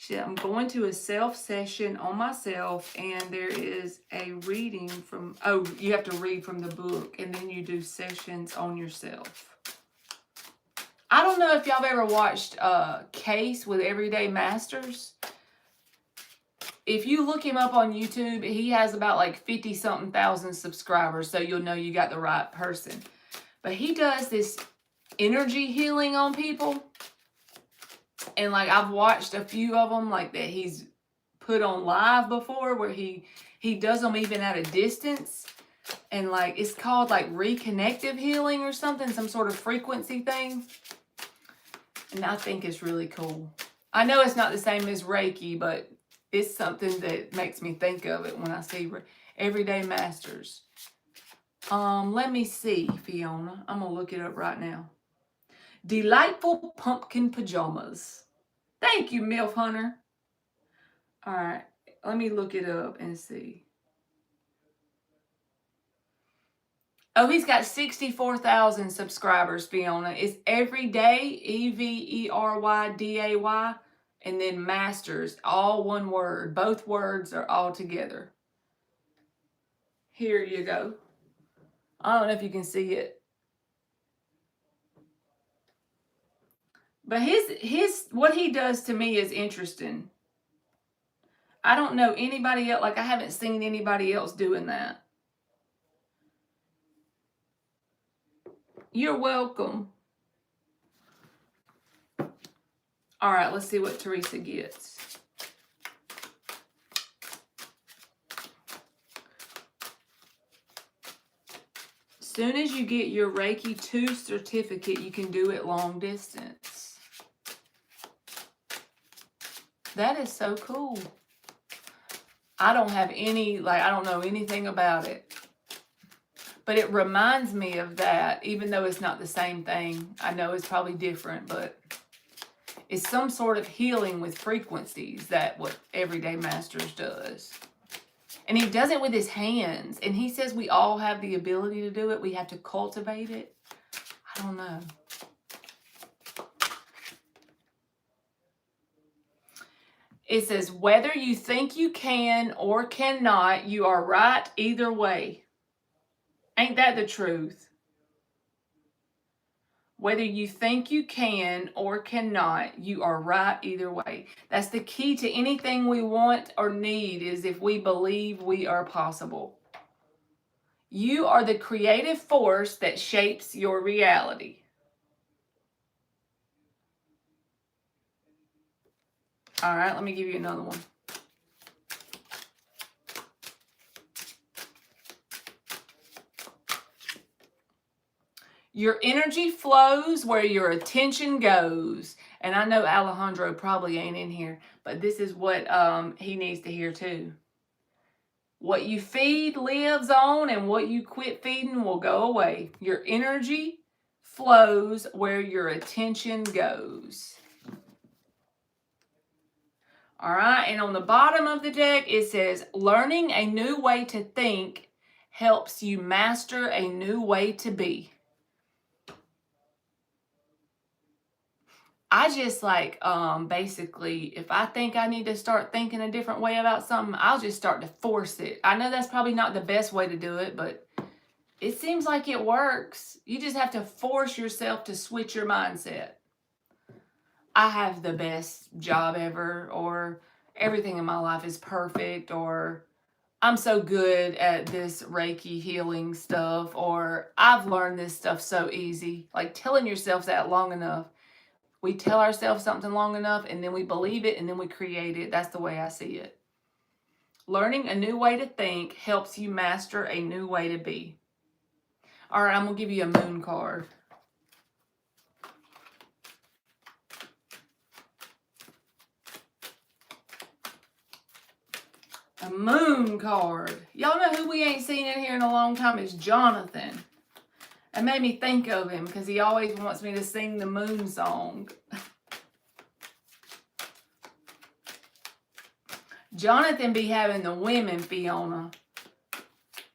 A: I'm going to a self session on myself, and there is a reading from, you have to read from the book, and then you do sessions on yourself. I don't know if y'all have ever watched Case with Everyday Masters. If you look him up on YouTube, he has about like 50-something thousand subscribers, so you'll know you got the right person. But he does this energy healing on people. And like I've watched a few of them like that he's put on live before where he does them even at a distance. And like it's called like reconnective healing or something, some sort of frequency thing. And I think it's really cool. I know it's not the same as Reiki, but it's something that makes me think of it when I see Everyday Masters. Let me see, Fiona. I'm going to look it up right now. Delightful Pumpkin Pajamas. Thank you, MILF Hunter. All right. Let me look it up and see. Oh, he's got 64,000 subscribers, Fiona. It's Everyday, Everyday, and then Masters, all one word. Both words are all together. Here you go. I don't know if you can see it. But his what he does to me is interesting. I don't know anybody else, like I haven't seen anybody else doing that. You're welcome. All right, let's see what Teresa gets. Soon as you get your Reiki 2 certificate, you can do it long distance. That is so cool. I don't have any, I don't know anything about it. But it reminds me of that, even though it's not the same thing. I know it's probably different, but it's some sort of healing with frequencies that what Everyday Masters does. And he does it with his hands. And he says we all have the ability to do it. We have to cultivate it. I don't know. It says, whether you think you can or cannot, you are right either way. Ain't that the truth? Whether you think you can or cannot, you are right either way. That's the key to anything we want or need, is if we believe we are possible. You are the creative force that shapes your reality. All right, let me give you another one. Your energy flows where your attention goes. And I know Alejandro probably ain't in here, but this is what he needs to hear too. What you feed lives on, and what you quit feeding will go away. Your energy flows where your attention goes. All right, and on the bottom of the deck, it says, learning a new way to think helps you master a new way to be. I just basically, if I think I need to start thinking a different way about something, I'll just start to force it. I know that's probably not the best way to do it, but it seems like it works. You just have to force yourself to switch your mindset. I have the best job ever, or everything in my life is perfect, or I'm so good at this Reiki healing stuff, or I've learned this stuff so easy. Like telling yourself that long enough. We tell ourselves something long enough, and then we believe it, and then we create it. That's the way I see it. Learning a new way to think helps you master a new way to be. All right, I'm going to give you a moon card. A moon card. Y'all know who we ain't seen in here in a long time is Jonathan. It made me think of him because he always wants me to sing the moon song. Jonathan be having the women, Fiona.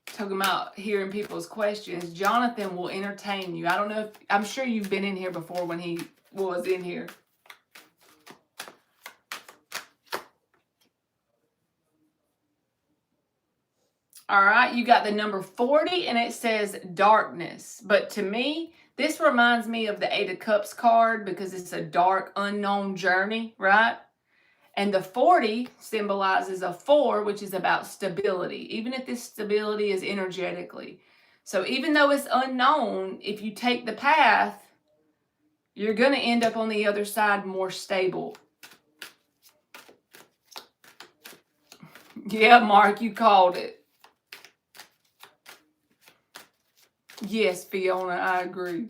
A: Talking about hearing people's questions. Jonathan will entertain you. I don't know if, I'm sure you've been in here before when he was in here. All right, you got the number 40 and it says darkness. But to me, this reminds me of the 8 of Cups card because it's a dark, unknown journey, right? And the 40 symbolizes a 4, which is about stability, even if this stability is energetically. So even though it's unknown, if you take the path, you're going to end up on the other side more stable. Yeah, Mark, you called it. Yes, Fiona, I agree.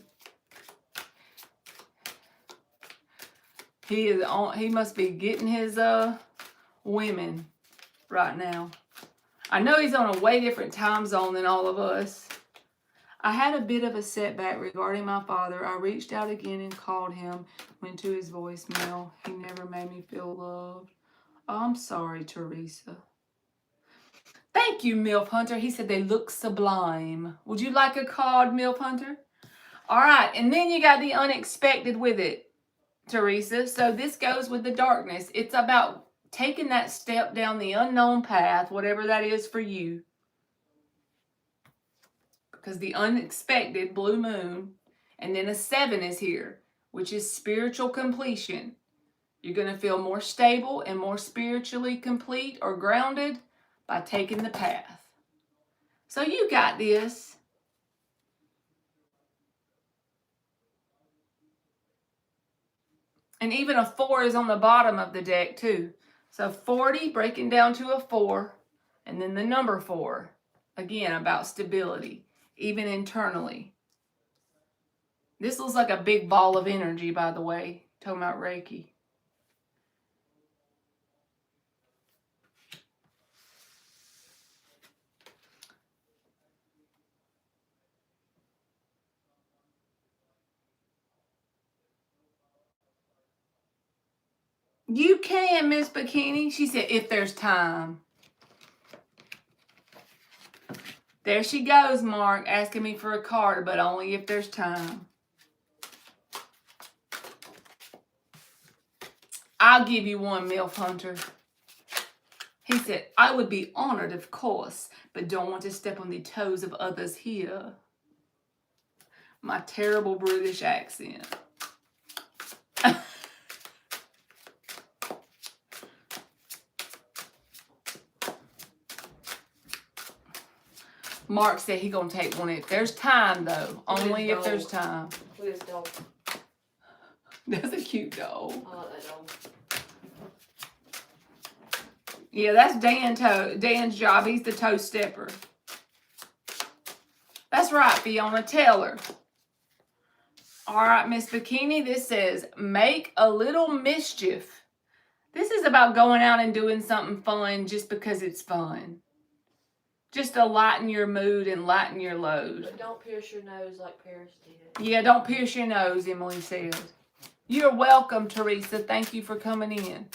A: He is on. He must be getting his women right now. I know he's on a way different time zone than all of us. I had a bit of a setback regarding my father. I reached out again and called him. Went to his voicemail. He never made me feel loved. Oh, I'm sorry, Teresa. Thank you, MILF Hunter. He said they look sublime. Would you like a card, MILF Hunter? All right, and then you got the unexpected with it, Teresa. So this goes with the darkness. It's about taking that step down the unknown path, whatever that is for you. Because the unexpected, blue moon, and then a 7 is here, which is spiritual completion. You're going to feel more stable and more spiritually complete or grounded by taking the path. So you got this. And even a 4 is on the bottom of the deck too. So 40 breaking down to a 4. And then the number 4. Again, about stability, even internally. This looks like a big ball of energy, by the way. Talking about Reiki. You can, Miss Bikini. She said, if there's time. There she goes, Mark, asking me for a card, but only if there's time. I'll give you one, MILF Hunter. He said, I would be honored, of course, but don't want to step on the toes of others here. My terrible British accent. Mark said he gonna take one if there's time, though. Only if there's time.
B: Look at this dog.
A: That's a cute dog.
B: I like that dog.
A: Yeah, that's Dan's job. He's the toe stepper. That's right, Fiona. Tell her. All right, Miss Bikini, this says, make a little mischief. This is about going out and doing something fun just because it's fun. Just to lighten your mood and lighten your load.
B: But don't pierce your nose like Paris did.
A: Yeah, don't pierce your nose, Emily said. You're welcome, Teresa. Thank you for coming in.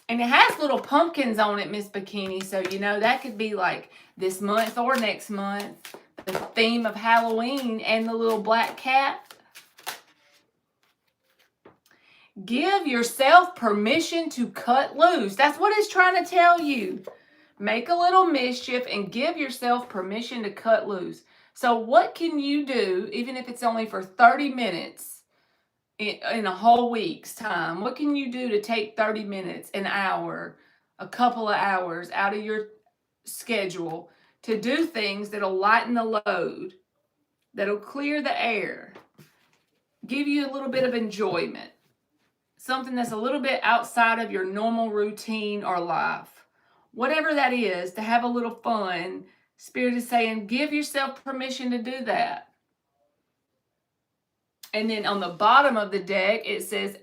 A: And it has little pumpkins on it, Miss Bikini. So, you know, that could be like this month or next month. The theme of Halloween and the little black cat. Give yourself permission to cut loose. That's what it's trying to tell you. Make a little mischief and give yourself permission to cut loose. So what can you do, even if it's only for 30 minutes in a whole week's time? What can you do to take 30 minutes, an hour, a couple of hours out of your schedule to do things that'll lighten the load, that'll clear the air, give you a little bit of enjoyment? Something that's a little bit outside of your normal routine or life. Whatever that is, to have a little fun. Spirit is saying, give yourself permission to do that. And then on the bottom of the deck, it says,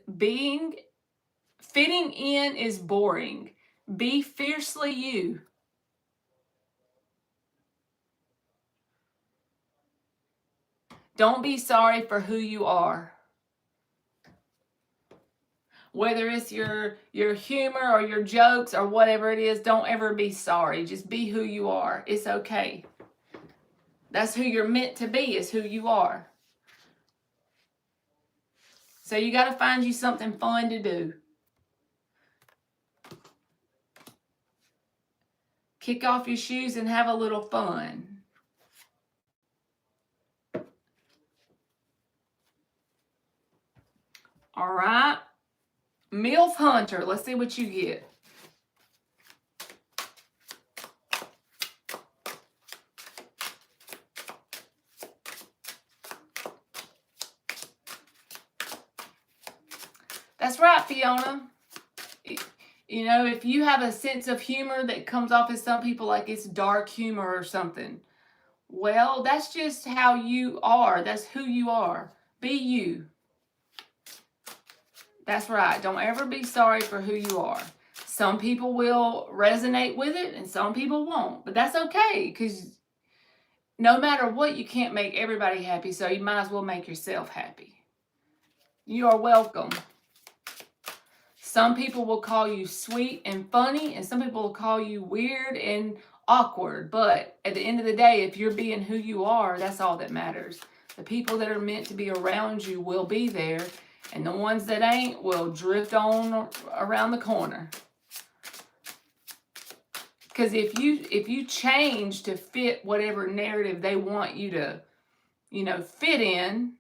A: fitting in is boring. Be fiercely you. Don't be sorry for who you are. Whether it's your humor or your jokes or whatever it is, don't ever be sorry. Just be who you are. It's okay. That's who you're meant to be, is who you are. So you got to find you something fun to do. Kick off your shoes and have a little fun. All right. MILF Hunter. Let's see what you get. That's right, Fiona. You know, if you have a sense of humor that comes off as some people like it's dark humor or something, well, that's just how you are. That's who you are. Be you. That's right. Don't ever be sorry for who you are. Some people will resonate with it and some people won't. But that's okay, because no matter what, you can't make everybody happy. So you might as well make yourself happy. You are welcome. Some people will call you sweet and funny, and some people will call you weird and awkward. But at the end of the day, if you're being who you are, that's all that matters. The people that are meant to be around you will be there, and the ones that ain't will drift on around the corner. Because if you change to fit whatever narrative they want you to, fit in,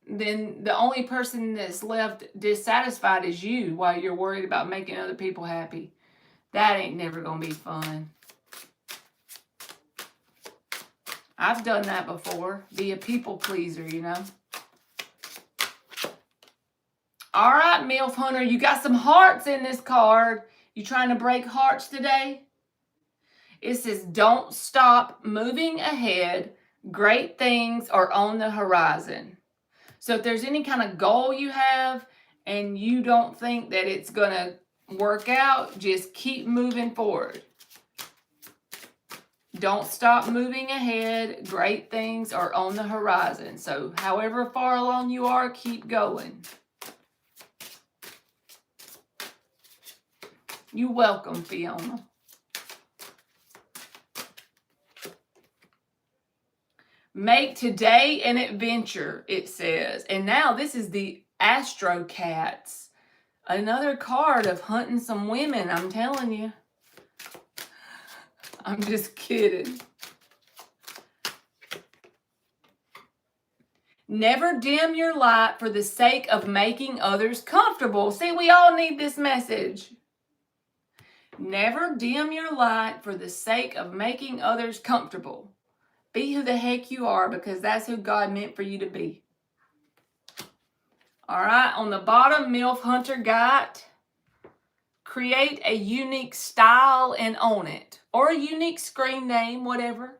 A: then the only person that's left dissatisfied is you while you're worried about making other people happy. That ain't never gonna be fun. I've done that before. Be a people pleaser, All right, MILF Hunter, you got some hearts in this card. You trying to break hearts today? It says, don't stop moving ahead. Great things are on the horizon. So if there's any kind of goal you have and you don't think that it's going to work out, just keep moving forward. Don't stop moving ahead. Great things are on the horizon. So however far along you are, keep going. You're welcome, Fiona. Make today an adventure, it says. And now this is the Astro Cats. Another card of hunting some women, I'm telling you. I'm just kidding. Never dim your light for the sake of making others comfortable. See, we all need this message. Never dim your light for the sake of making others comfortable. Be who the heck you are, because that's who God meant for you to be. All right, on the bottom, MILF Hunter got create a unique style and own it. Or a unique screen name, whatever,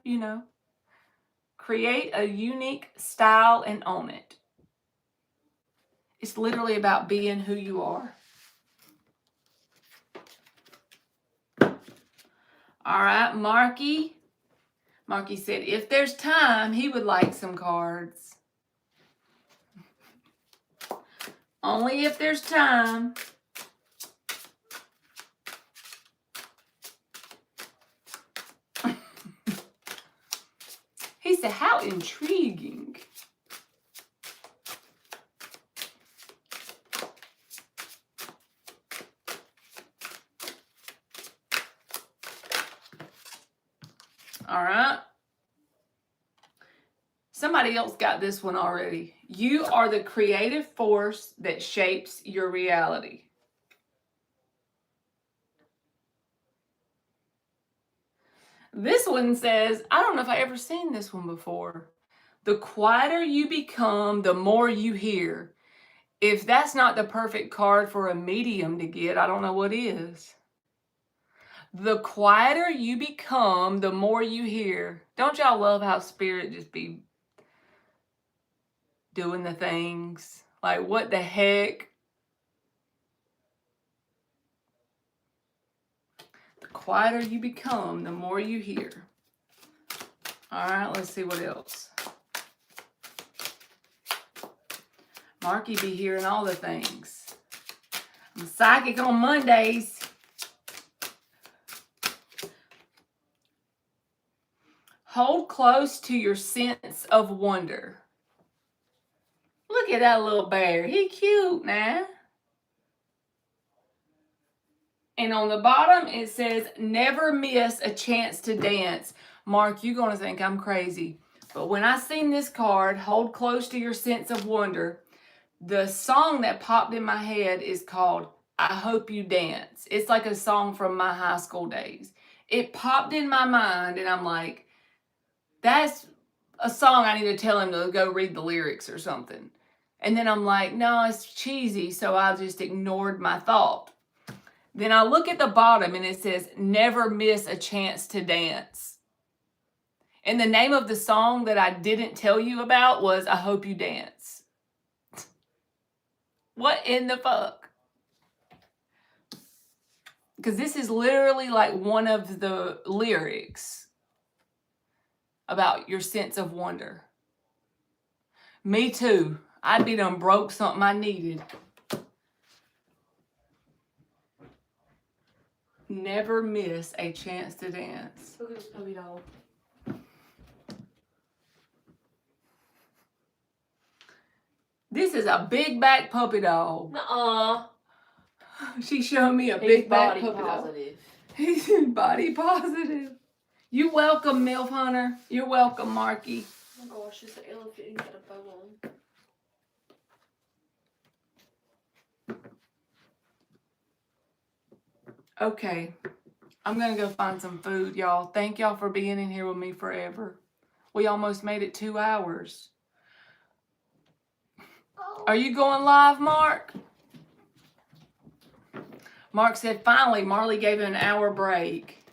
A: Create a unique style and own it. It's literally about being who you are. All right, Marky. Marky said, if there's time, he would like some cards. Only if there's time. He said, how intriguing. All right. Somebody else got this one already. You are the creative force that shapes your reality. This one says, I don't know if I ever seen this one before. The quieter you become, the more you hear. If that's not the perfect card for a medium to get, I don't know what is. The quieter you become, the more you hear. Don't y'all love how spirit just be doing the things. Like, what the heck? The quieter you become, the more you hear. All right, let's see what else. Marky be hearing all the things. I'm psychic on Mondays. Hold close to your sense of wonder. Look at that little bear. He cute now. And on the bottom, it says, never miss a chance to dance. Mark, you're going to think I'm crazy. But when I seen this card, hold close to your sense of wonder, the song that popped in my head is called I Hope You Dance. It's like a song from my high school days. It popped in my mind, and I'm like, that's a song I need to tell him to go read the lyrics or something. And then I'm like, no, it's cheesy, so I just ignored my thought. Then I look at the bottom and it says, never miss a chance to dance. And the name of the song that I didn't tell you about was I Hope You Dance. What in the fuck? Because this is literally like one of the lyrics about your sense of wonder. Me too. I'd be done broke something I needed. Never miss a chance to dance.
B: Look at this puppy dog.
A: This is a big back puppy dog.
B: Nuh-uh.
A: She showed me a
B: He's
A: big back
B: body
A: puppy
B: positive.
A: dog. He's body positive. You welcome, MILF Hunter. You're welcome, Marky.
B: Oh my gosh, it's an elephant and got a bow on.
A: Okay, I'm gonna go find some food, y'all. Thank y'all for being in here with me forever. We almost made it 2 hours. Are you going live, Mark? Mark said, finally, Marley gave him an hour break.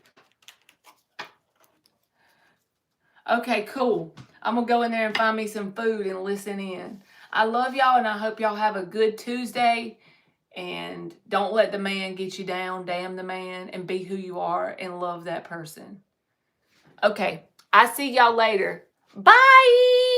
A: Okay, cool. I'm gonna go in there and find me some food and listen in. I love y'all, and I hope y'all have a good Tuesday. And don't let the man get you down. Damn the man, and be who you are and love that person. Okay, I see y'all later. Bye.